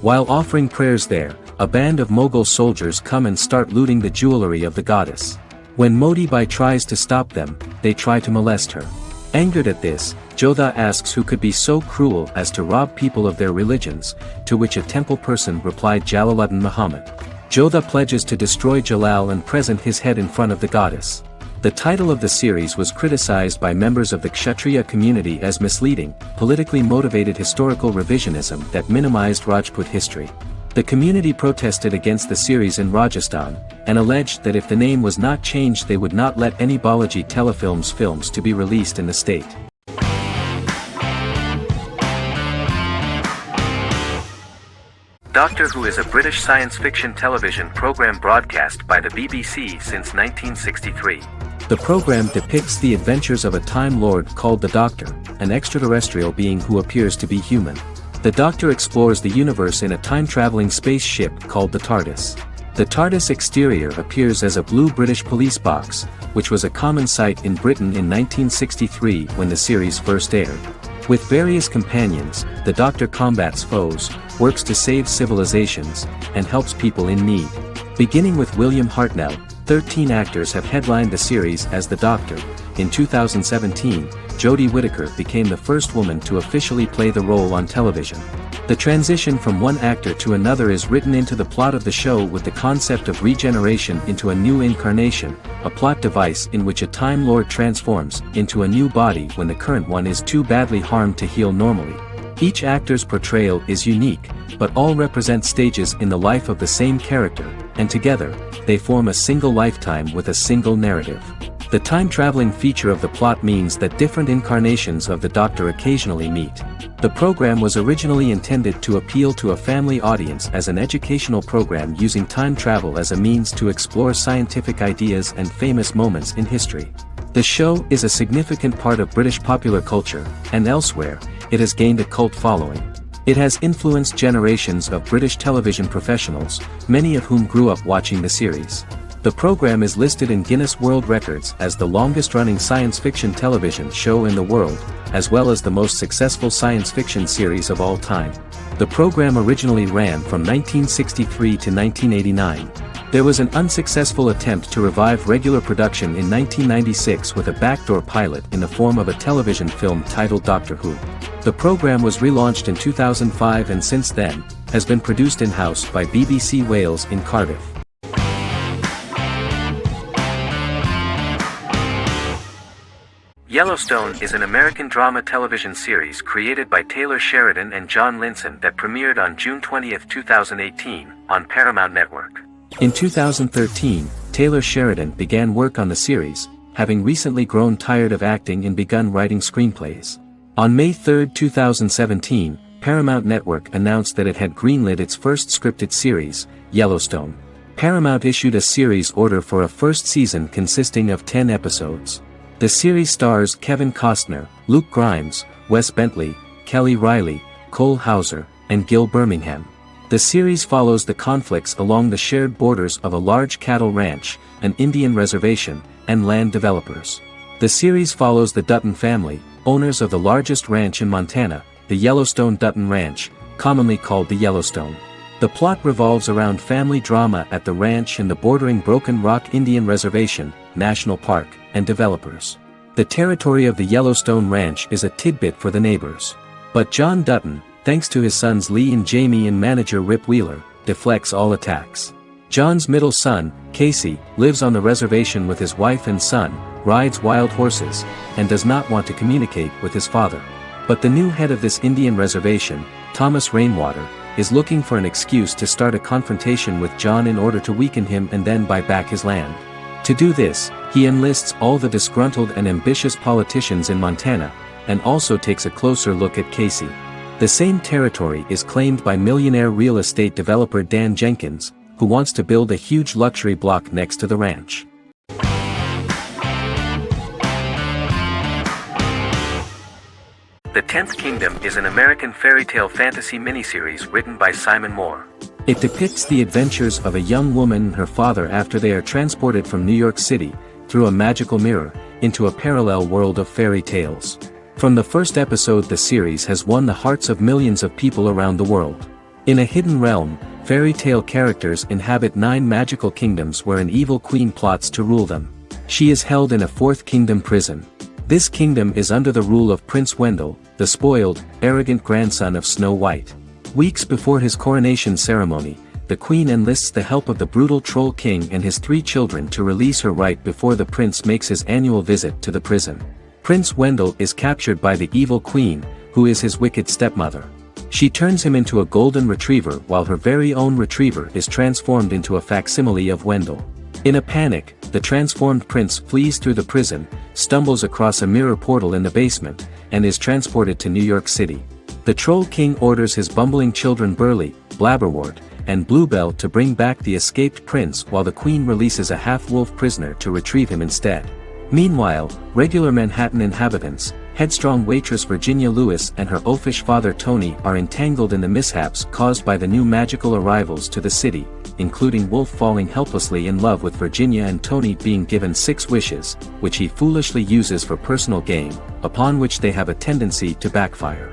While offering prayers there, a band of Mughal soldiers come and start looting the jewelry of the goddess. When Modi Bai tries to stop them, they try to molest her. Angered at this, Jodha asks who could be so cruel as to rob people of their religions, to which a temple person replied Jalaluddin Muhammad. Jodha pledges to destroy Jalal and present his head in front of the goddess. The title of the series was criticized by members of the Kshatriya community as misleading, politically motivated historical revisionism that minimized Rajput history. The community protested against the series in Rajasthan, and alleged that if the name was not changed they would not let any Balaji Telefilms films to be released in the state. Doctor Who is a British science fiction television program broadcast by the BBC since 1963. The program depicts the adventures of a Time Lord called the Doctor, an extraterrestrial being who appears to be human. The Doctor explores the universe in a time-traveling spaceship called the TARDIS. The TARDIS exterior appears as a blue British police box, which was a common sight in Britain in 1963 when the series first aired. With various companions, the Doctor combats foes, works to save civilizations, and helps people in need. Beginning with William Hartnell, 13 actors have headlined the series as the Doctor. In 2017, Jodie Whittaker became the first woman to officially play the role on television. The transition from one actor to another is written into the plot of the show with the concept of regeneration into a new incarnation, a plot device in which a Time Lord transforms into a new body when the current one is too badly harmed to heal normally. Each actor's portrayal is unique, but all represent stages in the life of the same character, and together, they form a single lifetime with a single narrative. The time-traveling feature of the plot means that different incarnations of the Doctor occasionally meet. The program was originally intended to appeal to a family audience as an educational program using time travel as a means to explore scientific ideas and famous moments in history. The show is a significant part of British popular culture, and elsewhere, it has gained a cult following. It has influenced generations of British television professionals, many of whom grew up watching the series. The program is listed in Guinness World Records as the longest-running science fiction television show in the world, as well as the most successful science fiction series of all time. The program originally ran from 1963 to 1989. There was an unsuccessful attempt to revive regular production in 1996 with a backdoor pilot in the form of a television film titled Doctor Who. The program was relaunched in 2005 and since then, has been produced in-house by BBC Wales in Cardiff. Yellowstone is an American drama television series created by Taylor Sheridan and John Linson that premiered on June 20, 2018, on Paramount Network. In 2013, Taylor Sheridan began work on the series, having recently grown tired of acting and begun writing screenplays. On May 3, 2017, Paramount Network announced that it had greenlit its first scripted series, Yellowstone. Paramount issued a series order for a first season consisting of 10 episodes. The series stars Kevin Costner, Luke Grimes, Wes Bentley, Kelly Riley, Cole Hauser, and Gil Birmingham. The series follows the conflicts along the shared borders of a large cattle ranch, an Indian reservation, and land developers. The series follows the Dutton family, owners of the largest ranch in Montana, the Yellowstone Dutton Ranch, commonly called the Yellowstone. The plot revolves around family drama at the ranch and the bordering Broken Rock Indian Reservation, National Park, and developers. The territory of the Yellowstone Ranch is a tidbit for the neighbors. But John Dutton, thanks to his sons Lee and Jamie and manager Rip Wheeler, deflects all attacks. John's middle son, Casey, lives on the reservation with his wife and son, rides wild horses, and does not want to communicate with his father. But the new head of this Indian reservation, Thomas Rainwater, is looking for an excuse to start a confrontation with John in order to weaken him and then buy back his land. To do this, he enlists all the disgruntled and ambitious politicians in Montana, and also takes a closer look at Casey. The same territory is claimed by millionaire real estate developer Dan Jenkins, who wants to build a huge luxury block next to the ranch. The Tenth Kingdom is an American fairy tale fantasy miniseries written by Simon Moore. It depicts the adventures of a young woman and her father after they are transported from New York City, through a magical mirror, into a parallel world of fairy tales. From the first episode, the series has won the hearts of millions of people around the world. In a hidden realm, fairy tale characters inhabit 9 magical kingdoms where an evil queen plots to rule them. She is held in a 4th kingdom prison. This kingdom is under the rule of Prince Wendell, the spoiled, arrogant grandson of Snow White. Weeks before his coronation ceremony, the queen enlists the help of the brutal Troll King and his 3 children to release her right before the prince makes his annual visit to the prison. Prince Wendell is captured by the evil queen, who is his wicked stepmother. She turns him into a golden retriever while her very own retriever is transformed into a facsimile of Wendell. In a panic, the transformed prince flees through the prison, stumbles across a mirror portal in the basement, and is transported to New York City. The Troll King orders his bumbling children Burley, Blabberwort, and Bluebell to bring back the escaped prince while the queen releases a half-wolf prisoner to retrieve him instead. Meanwhile, regular Manhattan inhabitants, headstrong waitress Virginia Lewis and her oafish father Tony are entangled in the mishaps caused by the new magical arrivals to the city, including Wolf falling helplessly in love with Virginia and Tony being given 6 wishes, which he foolishly uses for personal gain, upon which they have a tendency to backfire.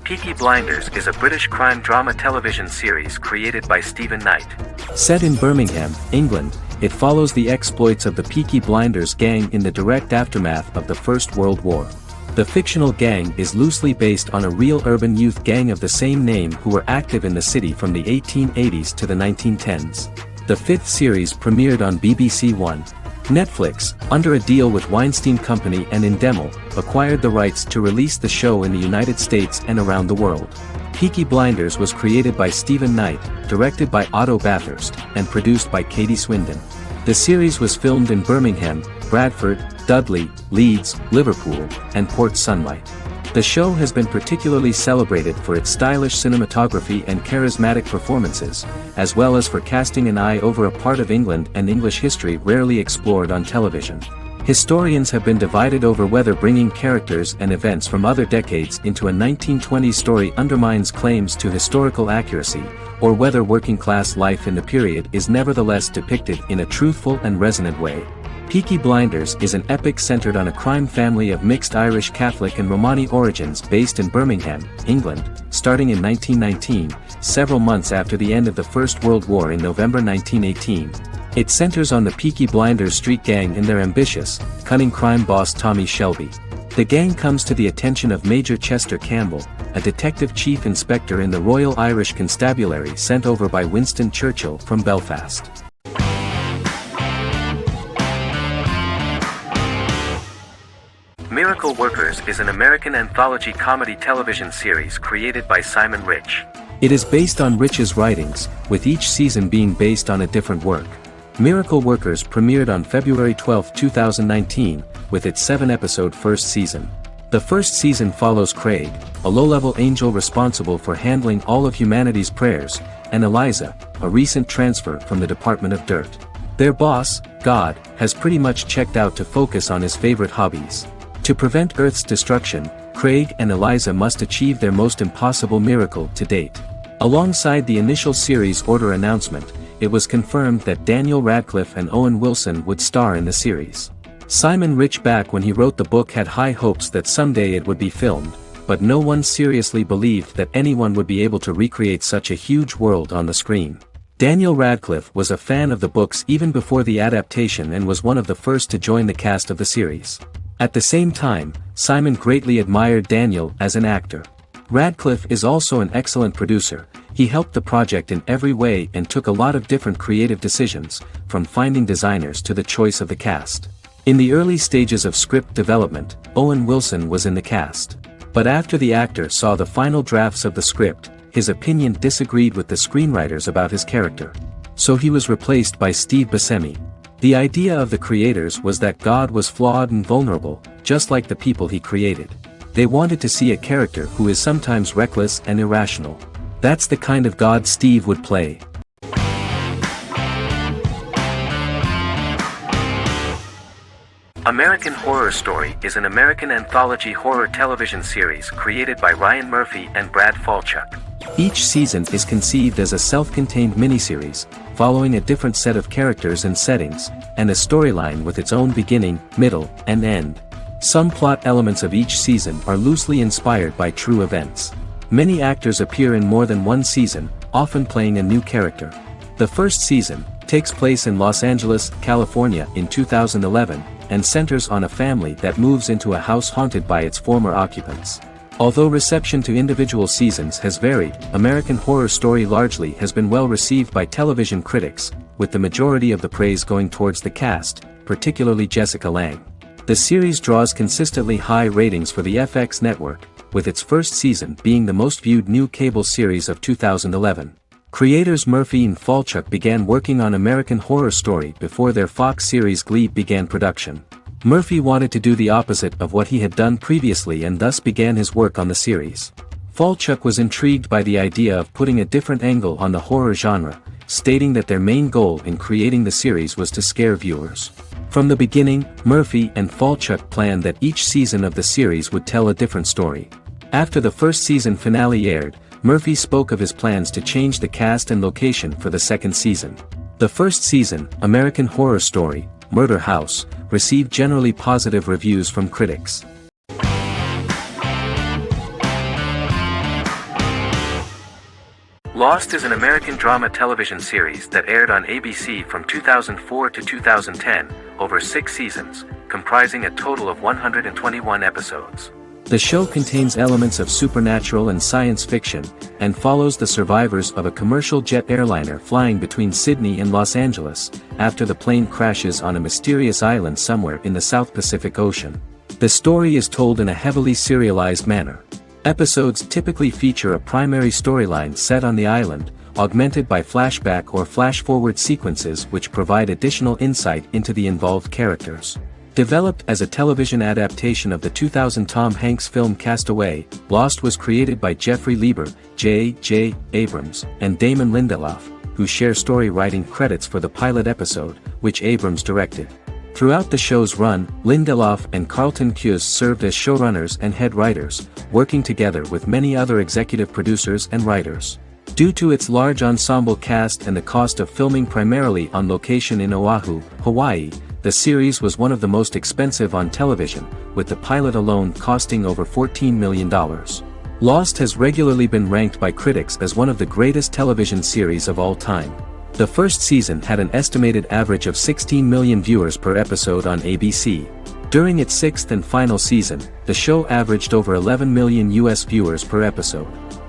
Peaky Blinders is a British crime drama television series created by Stephen Knight. Set in Birmingham, England, it follows the exploits of the Peaky Blinders gang in the direct aftermath of the First World War. The fictional gang is loosely based on a real urban youth gang of the same name who were active in the city from the 1880s to the 1910s. The 5th series premiered on BBC One. Netflix, under a deal with Weinstein Company and Endemol, acquired the rights to release the show in the United States and around the world. Peaky Blinders was created by Stephen Knight, directed by Otto Bathurst, and produced by Katie Swindon. The series was filmed in Birmingham, Bradford, Dudley, Leeds, Liverpool, and Port Sunlight. The show has been particularly celebrated for its stylish cinematography and charismatic performances, as well as for casting an eye over a part of England and English history rarely explored on television. Historians have been divided over whether bringing characters and events from other decades into a 1920s story undermines claims to historical accuracy, or whether working-class life in the period is nevertheless depicted in a truthful and resonant way. Peaky Blinders is an epic centered on a crime family of mixed Irish Catholic and Romani origins based in Birmingham, England, starting in 1919, several months after the end of the First World War in November 1918. It centers on the Peaky Blinders street gang and their ambitious, cunning crime boss Tommy Shelby. The gang comes to the attention of Major Chester Campbell, a detective chief inspector in the Royal Irish Constabulary sent over by Winston Churchill from Belfast. Miracle Workers is an American anthology comedy television series created by Simon Rich. It is based on Rich's writings, with each season being based on a different work. Miracle Workers premiered on February 12, 2019, with its 7-episode first season. The first season follows Craig, a low-level angel responsible for handling all of humanity's prayers, and Eliza, a recent transfer from the Department of Dirt. Their boss, God, has pretty much checked out to focus on his favorite hobbies. To prevent Earth's destruction, Craig and Eliza must achieve their most impossible miracle to date. Alongside the initial series order announcement, it was confirmed that Daniel Radcliffe and Owen Wilson would star in the series. Simon Rich back when he wrote the book had high hopes that someday it would be filmed, but no one seriously believed that anyone would be able to recreate such a huge world on the screen. Daniel Radcliffe was a fan of the books even before the adaptation and was one of the first to join the cast of the series. At the same time, Simon greatly admired Daniel as an actor. Radcliffe is also an excellent producer. He helped the project in every way and took a lot of different creative decisions, from finding designers to the choice of the cast. In the early stages of script development, Owen Wilson was in the cast. But after the actor saw the final drafts of the script, his opinion disagreed with the screenwriters about his character. So he was replaced by Steve Buscemi. The idea of the creators was that God was flawed and vulnerable, just like the people he created. They wanted to see a character who is sometimes reckless and irrational. That's the kind of God Steve would play. American Horror Story is an American anthology horror television series created by Ryan Murphy and Brad Falchuk. Each season is conceived as a self-contained miniseries, following a different set of characters and settings, and a storyline with its own beginning, middle, and end. Some plot elements of each season are loosely inspired by true events. Many actors appear in more than one season, often playing a new character. The first season takes place in Los Angeles, California in 2011, and centers on a family that moves into a house haunted by its former occupants. Although reception to individual seasons has varied, American Horror Story largely has been well received by television critics, with the majority of the praise going towards the cast, particularly Jessica Lange. The series draws consistently high ratings for the FX network, with its first season being the most viewed new cable series of 2011. Creators Murphy and Falchuk began working on American Horror Story before their Fox series Glee began production. Murphy wanted to do the opposite of what he had done previously and thus began his work on the series. Falchuk was intrigued by the idea of putting a different angle on the horror genre, stating that their main goal in creating the series was to scare viewers. From the beginning, Murphy and Falchuk planned that each season of the series would tell a different story. After the first season finale aired, Murphy spoke of his plans to change the cast and location for the second season. The first season, American Horror Story, Murder House, received generally positive reviews from critics. Lost is an American drama television series that aired on ABC from 2004 to 2010, over 6 seasons, comprising a total of 121 episodes. The show contains elements of supernatural and science fiction, and follows the survivors of a commercial jet airliner flying between Sydney and Los Angeles, after the plane crashes on a mysterious island somewhere in the South Pacific Ocean. The story is told in a heavily serialized manner. Episodes typically feature a primary storyline set on the island, augmented by flashback or flash-forward sequences which provide additional insight into the involved characters. Developed as a television adaptation of the 2000 Tom Hanks film Castaway, Lost was created by Jeffrey Lieber, J.J. Abrams, and Damon Lindelof, who share story writing credits for the pilot episode, which Abrams directed. Throughout the show's run, Lindelof and Carlton Cuse served as showrunners and head writers, working together with many other executive producers and writers. Due to its large ensemble cast and the cost of filming primarily on location in Oahu, Hawaii, the series was one of the most expensive on television, with the pilot alone costing over $14 million. Lost has regularly been ranked by critics as one of the greatest television series of all time. The first season had an estimated average of 16 million viewers per episode on ABC. During its sixth and final season, the show averaged over 11 million US viewers per episode.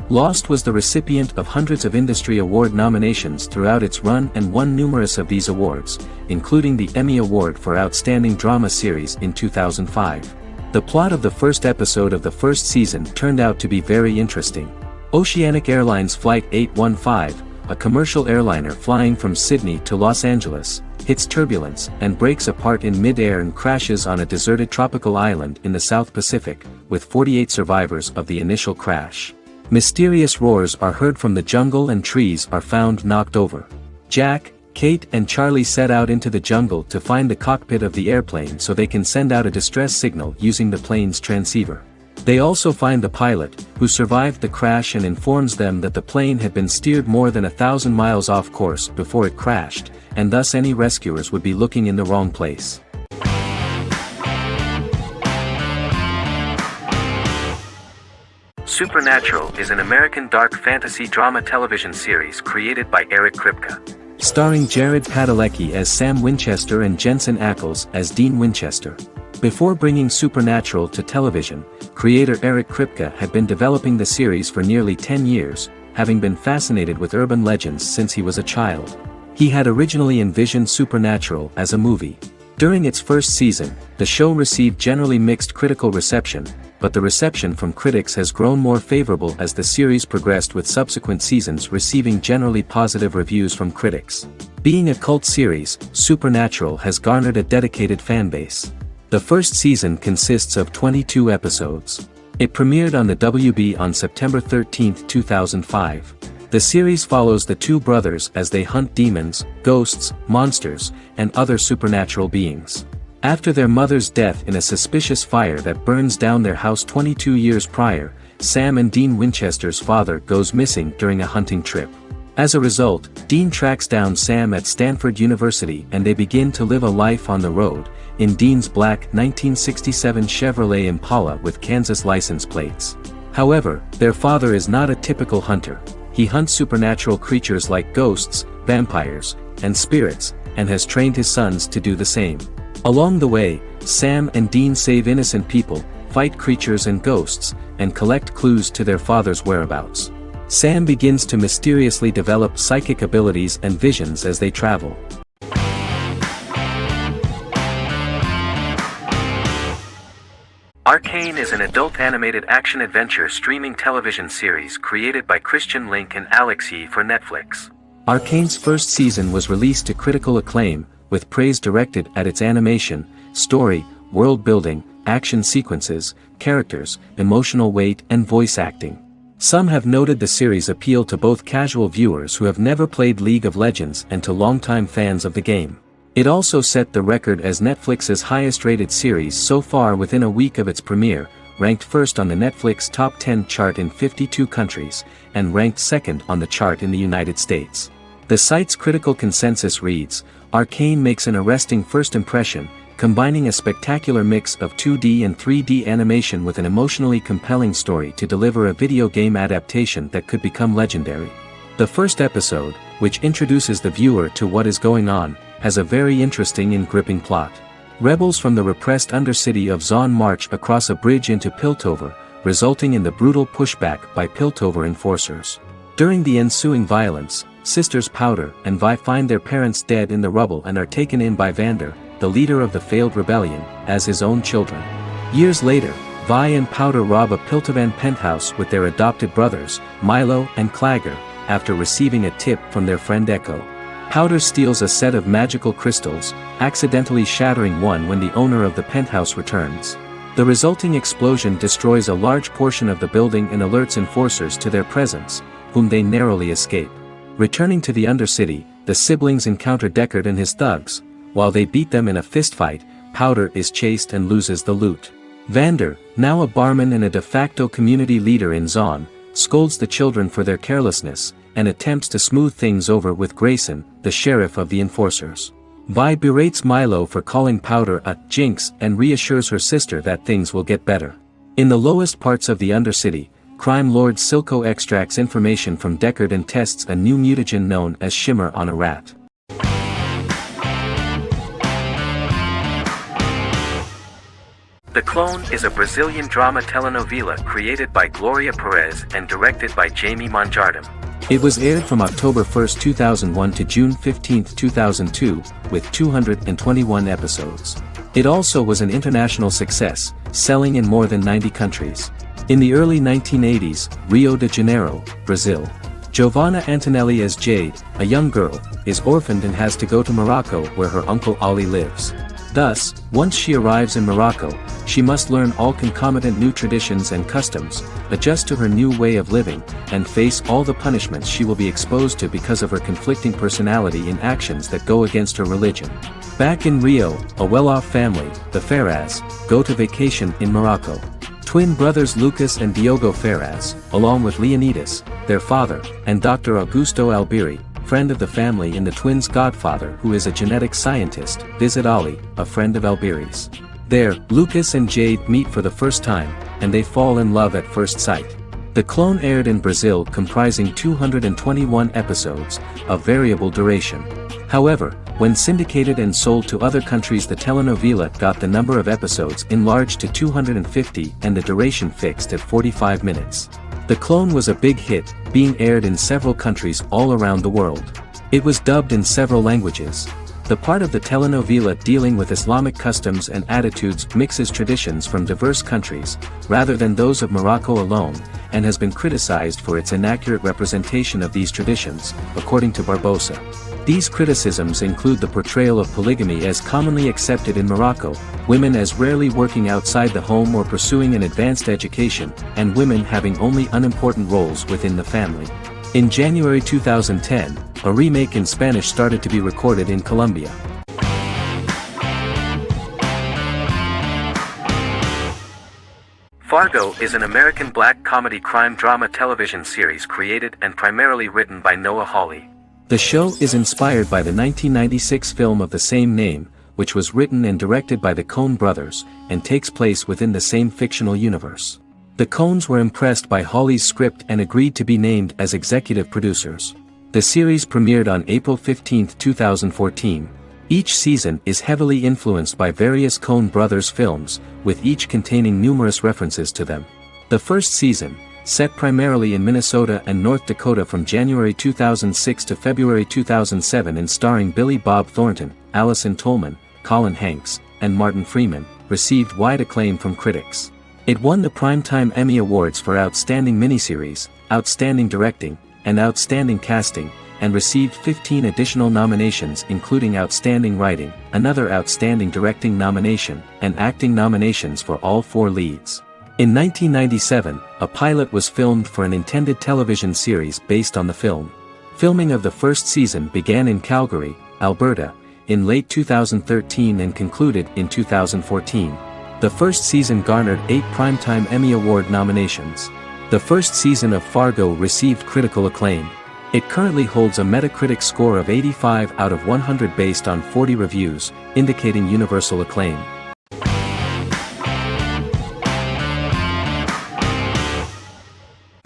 Lost was the recipient of hundreds of industry award nominations throughout its run and won numerous of these awards, including the Emmy Award for Outstanding Drama Series in 2005. The plot of the first episode of the first season turned out to be very interesting. Oceanic Airlines Flight 815, a commercial airliner flying from Sydney to Los Angeles, hits turbulence and breaks apart in mid-air and crashes on a deserted tropical island in the South Pacific, with 48 survivors of the initial crash. Mysterious roars are heard from the jungle and trees are found knocked over. Jack, Kate and Charlie set out into the jungle to find the cockpit of the airplane so they can send out a distress signal using the plane's transceiver. They also find the pilot, who survived the crash and informs them that the plane had been steered more than 1,000 miles off course before it crashed, and thus any rescuers would be looking in the wrong place. Supernatural is an American dark fantasy drama television series created by Eric Kripke. Starring Jared Padalecki as Sam Winchester and Jensen Ackles as Dean Winchester. Before bringing Supernatural to television, creator Eric Kripke had been developing the series for nearly 10 years, having been fascinated with urban legends since he was a child. He had originally envisioned Supernatural as a movie. During its first season, the show received generally mixed critical reception, but the reception from critics has grown more favorable as the series progressed, with subsequent seasons receiving generally positive reviews from critics. Being a cult series, Supernatural has garnered a dedicated fanbase. The first season consists of 22 episodes. It premiered on the WB on September 13, 2005. The series follows the two brothers as they hunt demons, ghosts, monsters, and other supernatural beings. After their mother's death in a suspicious fire that burns down their house 22 years prior, Sam and Dean Winchester's father goes missing during a hunting trip. As a result, Dean tracks down Sam at Stanford University and they begin to live a life on the road, in Dean's black 1967 Chevrolet Impala with Kansas license plates. However, their father is not a typical hunter. He hunts supernatural creatures like ghosts, vampires, and spirits, and has trained his sons to do the same. Along the way, Sam and Dean save innocent people, fight creatures and ghosts, and collect clues to their father's whereabouts. Sam begins to mysteriously develop psychic abilities and visions as they travel. Arcane is an adult animated action-adventure streaming television series created by Christian Link and Alex Yee for Netflix. Arcane's first season was released to critical acclaim, with praise directed at its animation, story, world building, action sequences, characters, emotional weight and voice acting. Some have noted the series' appeal to both casual viewers who have never played League of Legends and to longtime fans of the game. It also set the record as Netflix's highest-rated series so far within a week of its premiere, ranked first on the Netflix Top 10 chart in 52 countries, and ranked second on the chart in the United States. The site's critical consensus reads, "Arcane makes an arresting first impression, combining a spectacular mix of 2D and 3D animation with an emotionally compelling story to deliver a video game adaptation that could become legendary." The first episode, which introduces the viewer to what is going on, has a very interesting and gripping plot. Rebels from the repressed undercity of Zaun march across a bridge into Piltover, resulting in the brutal pushback by Piltover enforcers. During the ensuing violence, sisters Powder and Vi find their parents dead in the rubble and are taken in by Vander, the leader of the failed rebellion, as his own children. Years later, Vi and Powder rob a Piltovan penthouse with their adopted brothers, Milo and Clagger, after receiving a tip from their friend Echo. Powder steals a set of magical crystals, accidentally shattering one when the owner of the penthouse returns. The resulting explosion destroys a large portion of the building and alerts enforcers to their presence, whom they narrowly escape. Returning to the Undercity, the siblings encounter Deckard and his thugs. While they beat them in a fistfight, Powder is chased and loses the loot. Vander, now a barman and a de facto community leader in Zaun, scolds the children for their carelessness, and attempts to smooth things over with Grayson, the sheriff of the enforcers. Vi berates Milo for calling Powder a jinx and reassures her sister that things will get better. In the lowest parts of the Undercity, crime lord Silco extracts information from Deckard and tests a new mutagen known as Shimmer on a rat. The Clone is a Brazilian drama telenovela created by Gloria Perez and directed by Jamie Monjardim. It was aired from October 1, 2001 to June 15, 2002, with 221 episodes. It also was an international success, selling in more than 90 countries. In the early 1980s, Rio de Janeiro, Brazil. Giovanna Antonelli as Jade, a young girl, is orphaned and has to go to Morocco where her uncle Ali lives. Thus, once she arrives in Morocco, she must learn all concomitant new traditions and customs, adjust to her new way of living, and face all the punishments she will be exposed to because of her conflicting personality in actions that go against her religion. Back in Rio, a well-off family, the Ferraz, go to vacation in Morocco. Twin brothers Lucas and Diogo Ferraz, along with Leonidas, their father, and Dr. Augusto Albiri, friend of the family and the twins' godfather who is a genetic scientist, visit Ali, a friend of Albiri's. There, Lucas and Jade meet for the first time, and they fall in love at first sight. The Clone aired in Brazil comprising 221 episodes, of variable duration. However, when syndicated and sold to other countries, the telenovela got the number of episodes enlarged to 250 and the duration fixed at 45 minutes. The Clone was a big hit, being aired in several countries all around the world. It was dubbed in several languages. The part of the telenovela dealing with Islamic customs and attitudes mixes traditions from diverse countries, rather than those of Morocco alone, and has been criticized for its inaccurate representation of these traditions, according to Barbosa. These criticisms include the portrayal of polygamy as commonly accepted in Morocco, women as rarely working outside the home or pursuing an advanced education, and women having only unimportant roles within the family. In January 2010, a remake in Spanish started to be recorded in Colombia. Fargo is an American black comedy crime drama television series created and primarily written by Noah Hawley. The show is inspired by the 1996 film of the same name, which was written and directed by the Coen brothers, and takes place within the same fictional universe. The Coens were impressed by Hawley's script and agreed to be named as executive producers. The series premiered on April 15, 2014. Each season is heavily influenced by various Coen brothers films, with each containing numerous references to them. The first season, set primarily in Minnesota and North Dakota from January 2006 to February 2007 and starring Billy Bob Thornton, Allison Tolman, Colin Hanks, and Martin Freeman, received wide acclaim from critics. It won the Primetime Emmy Awards for Outstanding Miniseries, Outstanding Directing, and Outstanding Casting, and received 15 additional nominations including Outstanding Writing, another Outstanding Directing nomination, and acting nominations for all four leads. In 1997, a pilot was filmed for an intended television series based on the film. Filming of the first season began in Calgary, Alberta, in late 2013 and concluded in 2014. The first season garnered 8 Primetime Emmy Award nominations. The first season of Fargo received critical acclaim. It currently holds a Metacritic score of 85 out of 100 based on 40 reviews, indicating universal acclaim.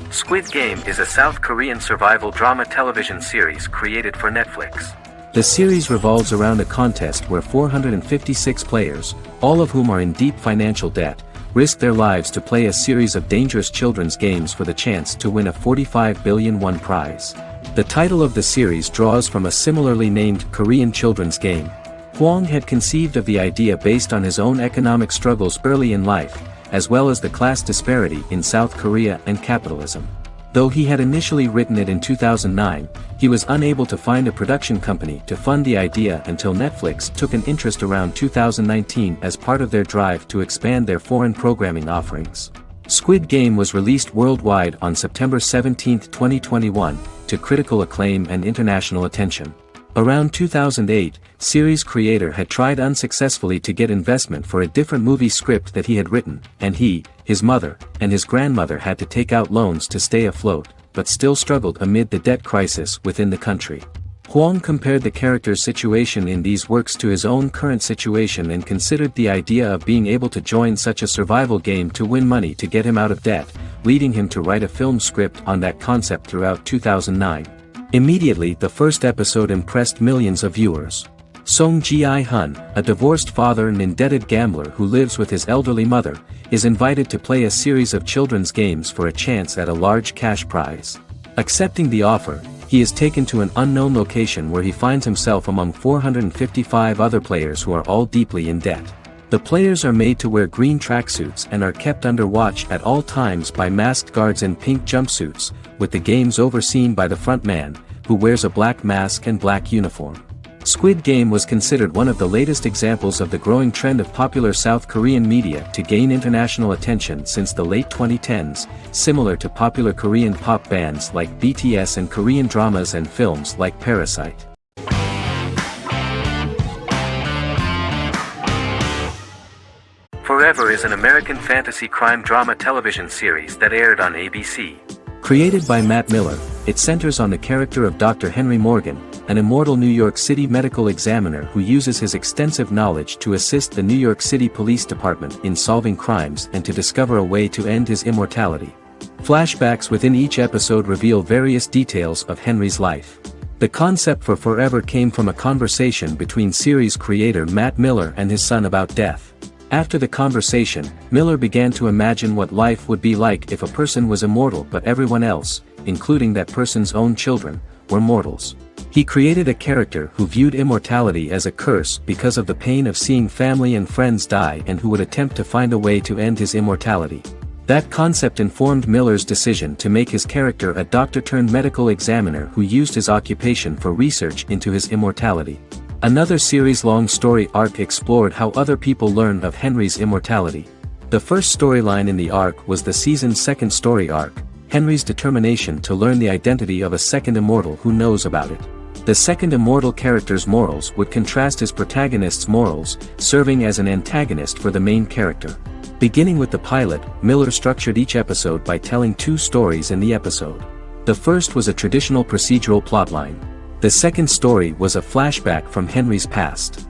Squid Game is a South Korean survival drama television series created for Netflix. The series revolves around a contest where 456 players, all of whom are in deep financial debt, risk their lives to play a series of dangerous children's games for the chance to win a 45 billion won prize. The title of the series draws from a similarly named Korean children's game. Hwang had conceived of the idea based on his own economic struggles early in life, as well as the class disparity in South Korea and capitalism. Though he had initially written it in 2009, he was unable to find a production company to fund the idea until Netflix took an interest around 2019 as part of their drive to expand their foreign programming offerings. Squid Game was released worldwide on September 17, 2021, to critical acclaim and international attention. Around 2008, series creator had tried unsuccessfully to get investment for a different movie script that he had written, and he, his mother, and his grandmother had to take out loans to stay afloat, but still struggled amid the debt crisis within the country. Hwang compared the character's situation in these works to his own current situation and considered the idea of being able to join such a survival game to win money to get him out of debt, leading him to write a film script on that concept throughout 2009. Immediately the first episode impressed millions of viewers. Song Ji-hun, a divorced father and indebted gambler who lives with his elderly mother, is invited to play a series of children's games for a chance at a large cash prize. Accepting the offer, he is taken to an unknown location where he finds himself among 455 other players who are all deeply in debt. The players are made to wear green tracksuits and are kept under watch at all times by masked guards in pink jumpsuits, with the games overseen by the front man, who wears a black mask and black uniform. Squid Game was considered one of the latest examples of the growing trend of popular South Korean media to gain international attention since the late 2010s, similar to popular Korean pop bands like BTS and Korean dramas and films like Parasite. Forever is an American fantasy crime drama television series that aired on ABC. Created by Matt Miller, it centers on the character of Dr. Henry Morgan, an immortal New York City medical examiner who uses his extensive knowledge to assist the New York City Police Department in solving crimes and to discover a way to end his immortality. Flashbacks within each episode reveal various details of Henry's life. The concept for Forever came from a conversation between series creator Matt Miller and his son about death. After the conversation, Miller began to imagine what life would be like if a person was immortal but everyone else, including that person's own children, were mortals. He created a character who viewed immortality as a curse because of the pain of seeing family and friends die and who would attempt to find a way to end his immortality. That concept informed Miller's decision to make his character a doctor-turned-medical examiner who used his occupation for research into his immortality. Another series-long story arc explored how other people learned of Henry's immortality. The first storyline in the arc was the season's second story arc, Henry's determination to learn the identity of a second immortal who knows about it. The second immortal character's morals would contrast his protagonist's morals, serving as an antagonist for the main character. Beginning with the pilot, Miller structured each episode by telling 2 stories in the episode. The first was a traditional procedural plotline. The second story was a flashback from Henry's past.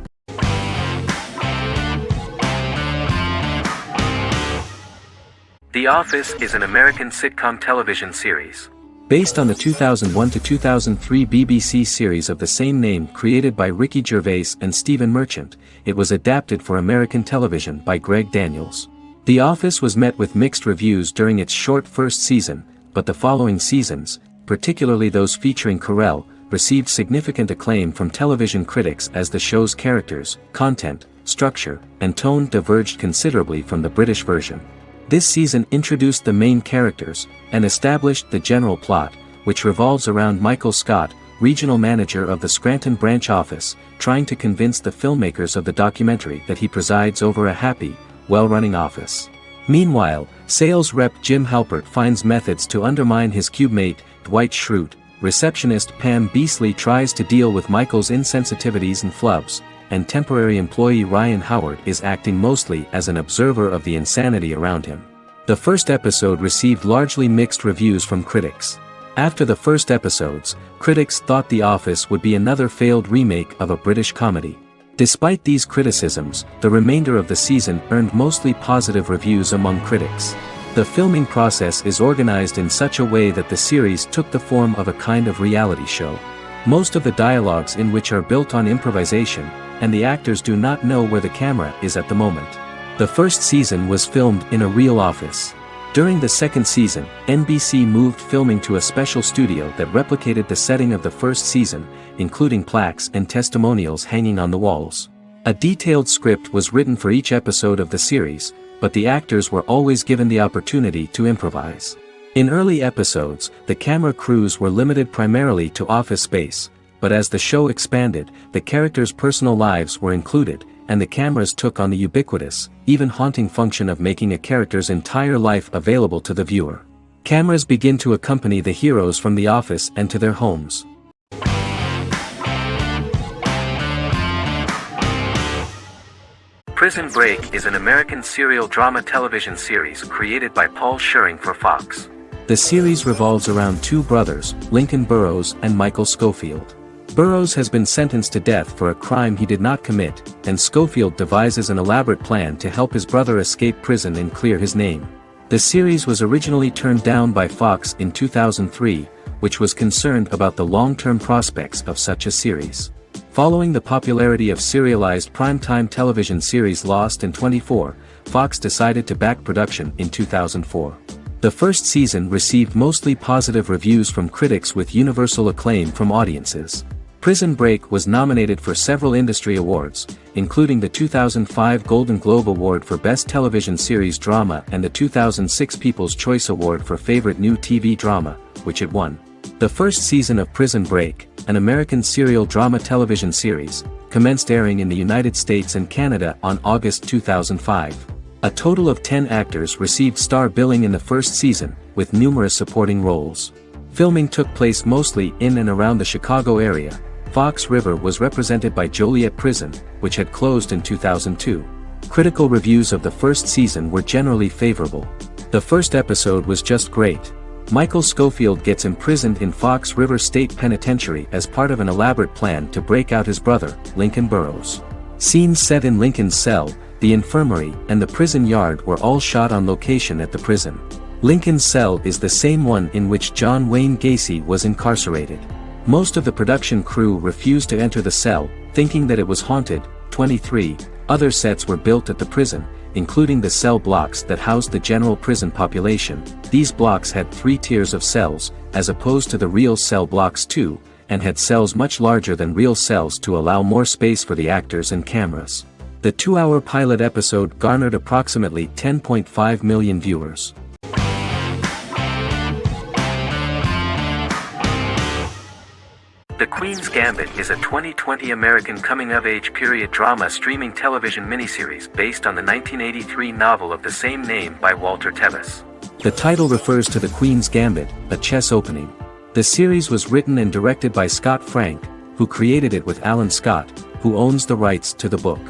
The Office is an American sitcom television series. Based on the 2001 to 2003 BBC series of the same name created by Ricky Gervais and Stephen Merchant, it was adapted for American television by Greg Daniels. The Office was met with mixed reviews during its short first season, but the following seasons, particularly those featuring Carell, received significant acclaim from television critics as the show's characters, content, structure, and tone diverged considerably from the British version. This season introduced the main characters, and established the general plot, which revolves around Michael Scott, regional manager of the Scranton branch office, trying to convince the filmmakers of the documentary that he presides over a happy, well-running office. Meanwhile, sales rep Jim Halpert finds methods to undermine his cubemate, Dwight Schrute. Receptionist Pam Beasley tries to deal with Michael's insensitivities and flubs, and temporary employee Ryan Howard is acting mostly as an observer of the insanity around him. The first episode received largely mixed reviews from critics. After the first episodes, critics thought The Office would be another failed remake of a British comedy. Despite these criticisms, the remainder of the season earned mostly positive reviews among critics. The filming process is organized in such a way that the series took the form of a kind of reality show. Most of the dialogues in which are built on improvisation, and the actors do not know where the camera is at the moment. The first season was filmed in a real office. During the second season, NBC moved filming to a special studio that replicated the setting of the first season, including plaques and testimonials hanging on the walls. A detailed script was written for each episode of the series, but the actors were always given the opportunity to improvise. In early episodes, the camera crews were limited primarily to office space, but as the show expanded, the characters' personal lives were included, and the cameras took on the ubiquitous, even haunting function of making a character's entire life available to the viewer. Cameras begin to accompany the heroes from the office and to their homes. Prison Break is an American serial drama television series created by Paul Schering for Fox. The series revolves around two brothers, Lincoln Burrows and Michael Scofield. Burrows has been sentenced to death for a crime he did not commit, and Scofield devises an elaborate plan to help his brother escape prison and clear his name. The series was originally turned down by Fox in 2003, which was concerned about the long-term prospects of such a series. Following the popularity of serialized primetime television series Lost and 24, Fox decided to back production in 2004. The first season received mostly positive reviews from critics with universal acclaim from audiences. Prison Break was nominated for several industry awards, including the 2005 Golden Globe Award for Best Television Series Drama and the 2006 People's Choice Award for Favorite New TV Drama, which it won. The first season of Prison Break, an American serial drama television series, commenced airing in the United States and Canada on August 2005. A total of 10 actors received star billing in the first season, with numerous supporting roles. Filming took place mostly in and around the Chicago area. Fox River was represented by Joliet Prison, which had closed in 2002. Critical reviews of the first season were generally favorable. The first episode was just great. Michael Scofield gets imprisoned in Fox River State Penitentiary as part of an elaborate plan to break out his brother, Lincoln Burrows. Scenes set in Lincoln's cell, the infirmary, and the prison yard were all shot on location at the prison. Lincoln's cell is the same one in which John Wayne Gacy was incarcerated. Most of the production crew refused to enter the cell, thinking that it was haunted. 23 other sets were built at the prison, including the cell blocks that housed the general prison population. These blocks had 3 tiers of cells, as opposed to the real cell blocks 2, and had cells much larger than real cells to allow more space for the actors and cameras. The 2-hour pilot episode garnered approximately 10.5 million viewers. The Queen's Gambit is a 2020 American coming-of-age period drama streaming television miniseries based on the 1983 novel of the same name by Walter Tevis. The title refers to the Queen's Gambit, a chess opening. The series was written and directed by Scott Frank, who created it with Alan Scott, who owns the rights to the book.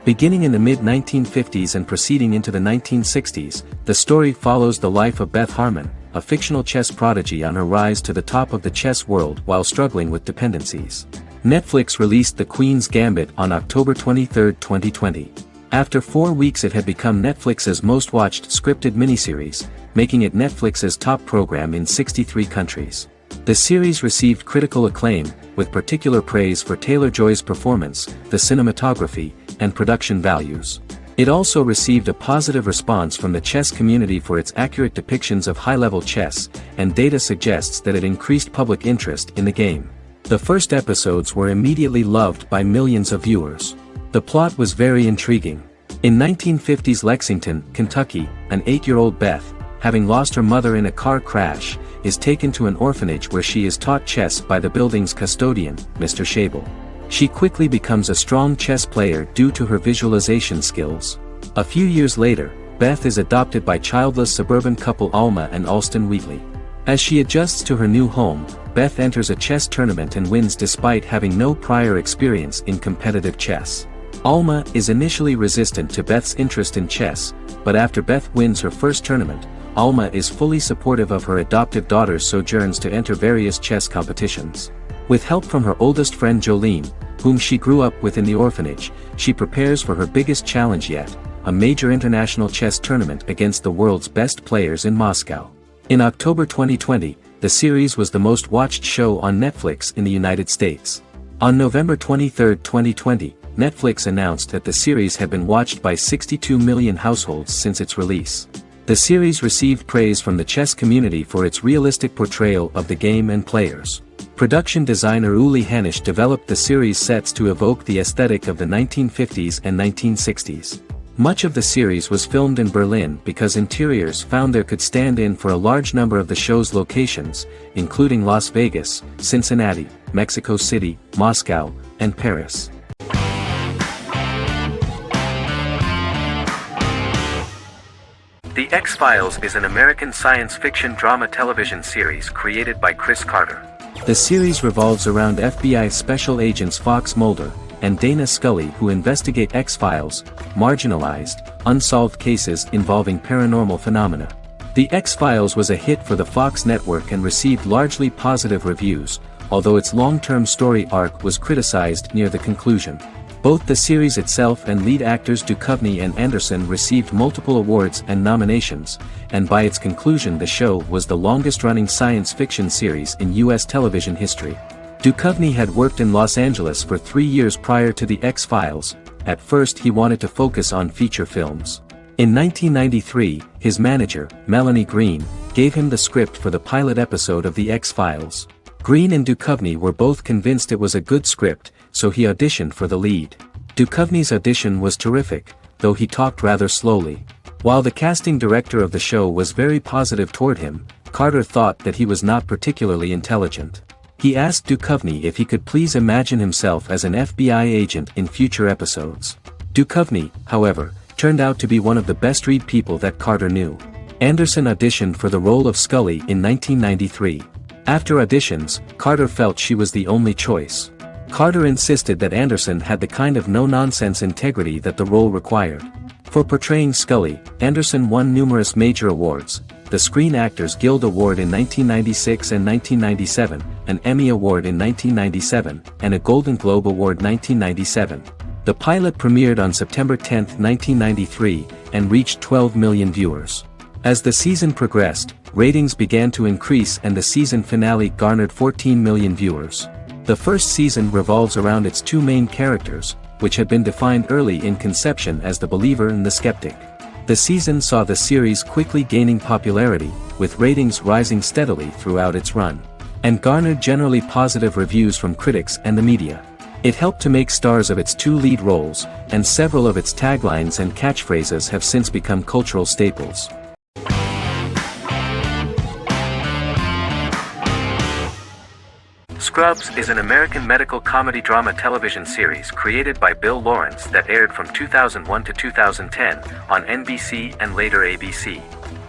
Beginning in the mid-1950s and proceeding into the 1960s, the story follows the life of Beth Harmon, a fictional chess prodigy on her rise to the top of the chess world while struggling with dependencies. Netflix released The Queen's Gambit on October 23, 2020. After 4 weeks it had become Netflix's most-watched scripted miniseries, making it Netflix's top program in 63 countries. The series received critical acclaim, with particular praise for Taylor-Joy's performance, the cinematography, and production values. It also received a positive response from the chess community for its accurate depictions of high-level chess, and data suggests that it increased public interest in the game. The first episodes were immediately loved by millions of viewers. The plot was very intriguing. In 1950s Lexington, Kentucky, an 8-year-old Beth, having lost her mother in a car crash, is taken to an orphanage where she is taught chess by the building's custodian, Mr. Schabel. She quickly becomes a strong chess player due to her visualization skills. A few years later, Beth is adopted by childless suburban couple Alma and Alston Wheatley. As she adjusts to her new home, Beth enters a chess tournament and wins despite having no prior experience in competitive chess. Alma is initially resistant to Beth's interest in chess, but after Beth wins her first tournament, Alma is fully supportive of her adoptive daughter's sojourns to enter various chess competitions. With help from her oldest friend Jolene, whom she grew up with in the orphanage, she prepares for her biggest challenge yet, a major international chess tournament against the world's best players in Moscow. In October 2020, the series was the most watched show on Netflix in the United States. On November 23, 2020, Netflix announced that the series had been watched by 62 million households since its release. The series received praise from the chess community for its realistic portrayal of the game and players. Production designer Uli Hanisch developed the series sets to evoke the aesthetic of the 1950s and 1960s. Much of the series was filmed in Berlin because interiors found there could stand in for a large number of the show's locations, including Las Vegas, Cincinnati, Mexico City, Moscow, and Paris. The X-Files is an American science fiction drama television series created by Chris Carter. The series revolves around FBI special agents Fox Mulder and Dana Scully who investigate X-Files, marginalized, unsolved cases involving paranormal phenomena. The X-Files was a hit for the Fox network and received largely positive reviews, although its long-term story arc was criticized near the conclusion. Both the series itself and lead actors Duchovny and Anderson received multiple awards and nominations, and by its conclusion the show was the longest-running science fiction series in U.S. television history. Duchovny had worked in Los Angeles for 3 years prior to The X-Files. At first he wanted to focus on feature films. In 1993, his manager, Melanie Green, gave him the script for the pilot episode of The X-Files. Green and Duchovny were both convinced it was a good script, so he auditioned for the lead. Duchovny's audition was terrific, though he talked rather slowly. While the casting director of the show was very positive toward him, Carter thought that he was not particularly intelligent. He asked Duchovny if he could please imagine himself as an FBI agent in future episodes. Duchovny, however, turned out to be one of the best-read people that Carter knew. Anderson auditioned for the role of Scully in 1993. After auditions, Carter felt she was the only choice. Carter insisted that Anderson had the kind of no-nonsense integrity that the role required. For portraying Scully, Anderson won numerous major awards, the Screen Actors Guild Award in 1996 and 1997, an Emmy Award in 1997, and a Golden Globe Award 1997. The pilot premiered on September 10, 1993, and reached 12 million viewers. As the season progressed, ratings began to increase and the season finale garnered 14 million viewers. The first season revolves around its two main characters, which had been defined early in conception as the believer and the skeptic. The season saw the series quickly gaining popularity, with ratings rising steadily throughout its run, and garnered generally positive reviews from critics and the media. It helped to make stars of its two lead roles, and several of its taglines and catchphrases have since become cultural staples. Scrubs is an American medical comedy drama television series created by Bill Lawrence that aired from 2001 to 2010 on NBC and later ABC.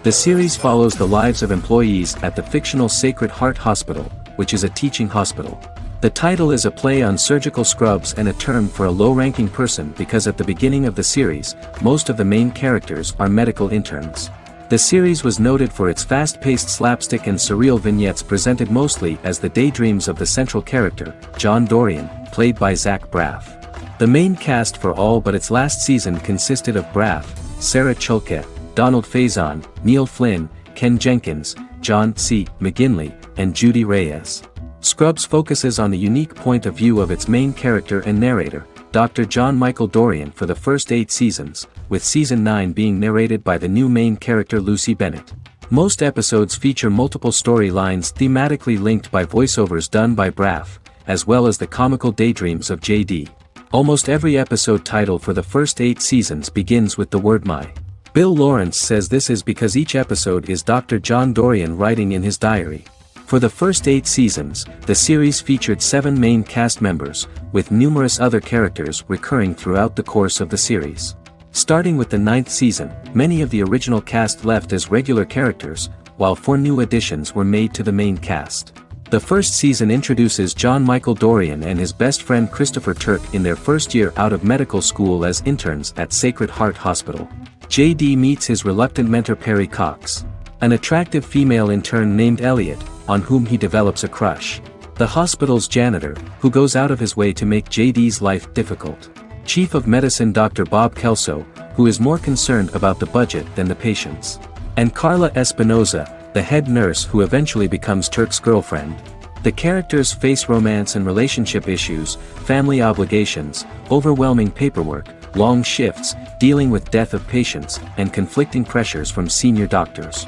The series follows the lives of employees at the fictional Sacred Heart Hospital, which is a teaching hospital. The title is a play on surgical scrubs and a term for a low-ranking person because at the beginning of the series, most of the main characters are medical interns. The series was noted for its fast-paced slapstick and surreal vignettes presented mostly as the daydreams of the central character, John Dorian, played by Zach Braff. The main cast for all but its last season consisted of Braff, Sarah Chalke, Donald Faison, Neil Flynn, Ken Jenkins, John C. McGinley, and Judy Reyes. Scrubs focuses on the unique point of view of its main character and narrator, Dr. John Michael Dorian for the first 8 seasons, with season 9 being narrated by the new main character Lucy Bennett. Most episodes feature multiple storylines thematically linked by voiceovers done by Braff, as well as the comical daydreams of JD. Almost every episode title for the first 8 seasons begins with the word my. Bill Lawrence says this is because each episode is Dr. John Dorian writing in his diary. For the first 8 seasons, the series featured 7 main cast members, with numerous other characters recurring throughout the course of the series. Starting with the 9th season, many of the original cast left as regular characters, while 4 new additions were made to the main cast. The first season introduces John Michael Dorian and his best friend Christopher Turk in their first year out of medical school as interns at Sacred Heart Hospital. JD meets his reluctant mentor Perry Cox, an attractive female intern named Elliot, on whom he develops a crush. The hospital's janitor, who goes out of his way to make JD's life difficult. Chief of Medicine Dr. Bob Kelso, who is more concerned about the budget than the patients. And Carla Espinoza, the head nurse who eventually becomes Turk's girlfriend. The characters face romance and relationship issues, family obligations, overwhelming paperwork, long shifts, dealing with death of patients, and conflicting pressures from senior doctors.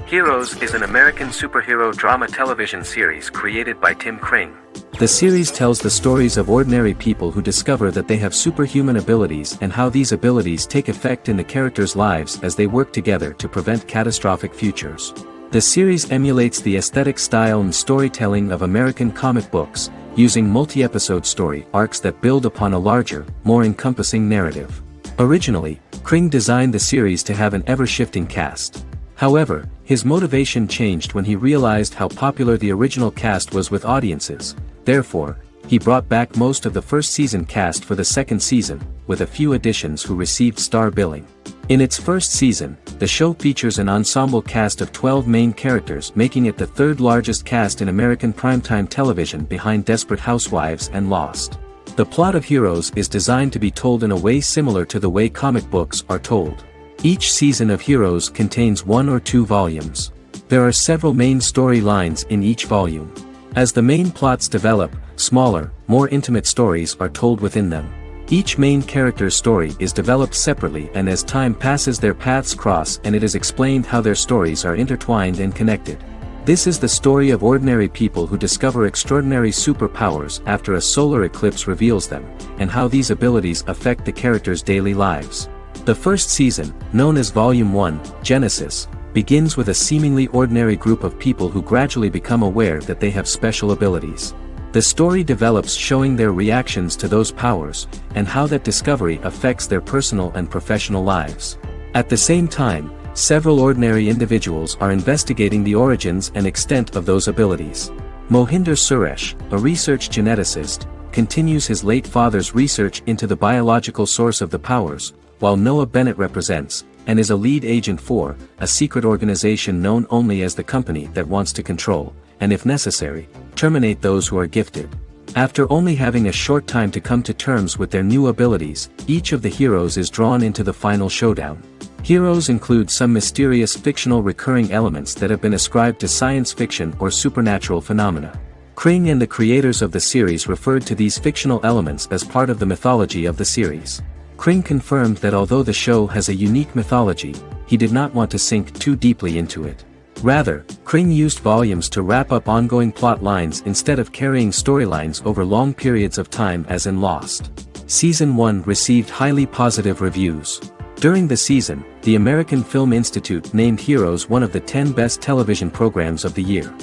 Heroes is an American superhero drama television series created by Tim Kring. The series tells the stories of ordinary people who discover that they have superhuman abilities and how these abilities take effect in the characters' lives as they work together to prevent catastrophic futures. The series emulates the aesthetic style and storytelling of American comic books, using multi-episode story arcs that build upon a larger, more encompassing narrative. Originally, Kring designed the series to have an ever-shifting cast. However, his motivation changed when he realized how popular the original cast was with audiences. Therefore, he brought back most of the first season cast for the second season, with a few additions who received star billing. In its first season, the show features an ensemble cast of 12 main characters, making it the third largest cast in American primetime television behind Desperate Housewives and Lost. The plot of Heroes is designed to be told in a way similar to the way comic books are told. Each season of Heroes contains 1 or 2 volumes. There are several main storylines in each volume. As the main plots develop, smaller, more intimate stories are told within them. Each main character's story is developed separately, and as time passes their paths cross and it is explained how their stories are intertwined and connected. This is the story of ordinary people who discover extraordinary superpowers after a solar eclipse reveals them, and how these abilities affect the characters' daily lives. The first season, known as Volume 1, Genesis, begins with a seemingly ordinary group of people who gradually become aware that they have special abilities. The story develops showing their reactions to those powers, and how that discovery affects their personal and professional lives. At the same time, several ordinary individuals are investigating the origins and extent of those abilities. Mohinder Suresh, a research geneticist, continues his late father's research into the biological source of the powers, while Noah Bennett represents, and is a lead agent for, a secret organization known only as the company that wants to control, and if necessary, terminate those who are gifted. After only having a short time to come to terms with their new abilities, each of the heroes is drawn into the final showdown. Heroes include some mysterious fictional recurring elements that have been ascribed to science fiction or supernatural phenomena. Kring and the creators of the series referred to these fictional elements as part of the mythology of the series. Kring confirmed that although the show has a unique mythology, he did not want to sink too deeply into it. Rather, Kring used volumes to wrap up ongoing plot lines instead of carrying storylines over long periods of time as in Lost. Season 1 received highly positive reviews. During the season, the American Film Institute named Heroes one of the 10 best television programs of the year.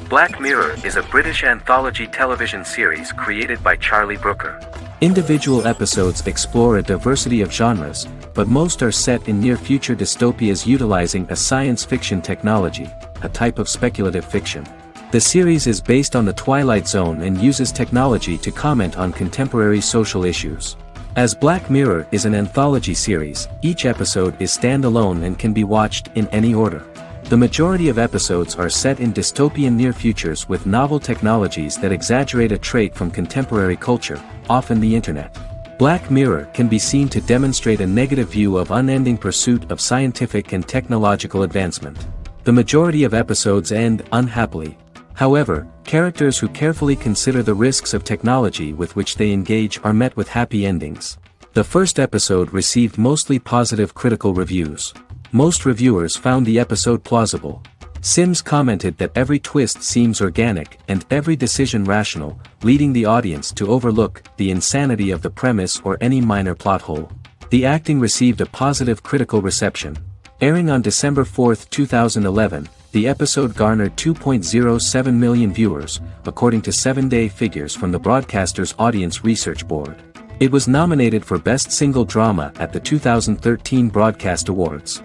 Black Mirror is a British anthology television series created by Charlie Brooker. Individual episodes explore a diversity of genres, but most are set in near-future dystopias utilizing a science fiction technology, a type of speculative fiction. The series is based on the Twilight Zone and uses technology to comment on contemporary social issues. As Black Mirror is an anthology series, each episode is standalone and can be watched in any order. The majority of episodes are set in dystopian near futures with novel technologies that exaggerate a trait from contemporary culture, often the internet. Black Mirror can be seen to demonstrate a negative view of unending pursuit of scientific and technological advancement. The majority of episodes end unhappily. However, characters who carefully consider the risks of technology with which they engage are met with happy endings. The first episode received mostly positive critical reviews. Most reviewers found the episode plausible. Sims commented that every twist seems organic and every decision rational, leading the audience to overlook the insanity of the premise or any minor plot hole. The acting received a positive critical reception. Airing on December 4, 2011, The episode garnered 2.07 million viewers, according to 7-day figures from the broadcaster's Audience Research Board. It was nominated for Best Single Drama at the 2013 Broadcast Awards.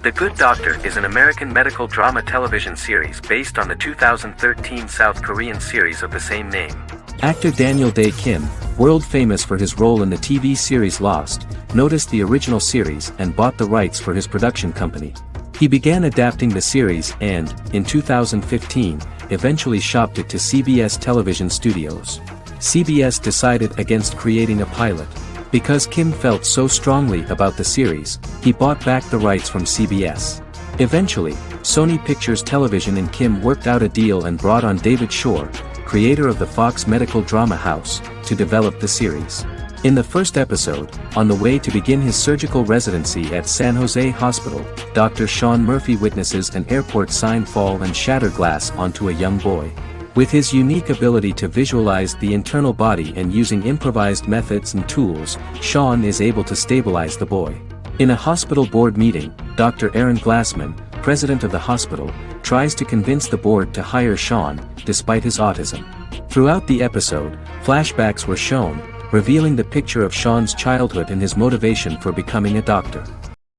The Good Doctor is an American medical drama television series based on the 2013 South Korean series of the same name. Actor Daniel Dae Kim, world famous for his role in the TV series Lost, noticed the original series and bought the rights for his production company. He began adapting the series and, in 2015, eventually shopped it to CBS Television Studios. CBS decided against creating a pilot. Because Kim felt so strongly about the series, he bought back the rights from CBS. Eventually, Sony Pictures Television and Kim worked out a deal and brought on David Shore, creator of the Fox medical drama house, to develop the series. In the first episode, on the way to begin his surgical residency at San Jose Hospital, Dr. Sean Murphy witnesses an airport sign fall and shatter glass onto a young boy. With his unique ability to visualize the internal body and using improvised methods and tools, Sean is able to stabilize the boy. In a hospital board meeting, Dr. Aaron Glassman, president of the hospital, tries to convince the board to hire Sean, despite his autism. Throughout the episode, flashbacks were shown, revealing the picture of Sean's childhood and his motivation for becoming a doctor.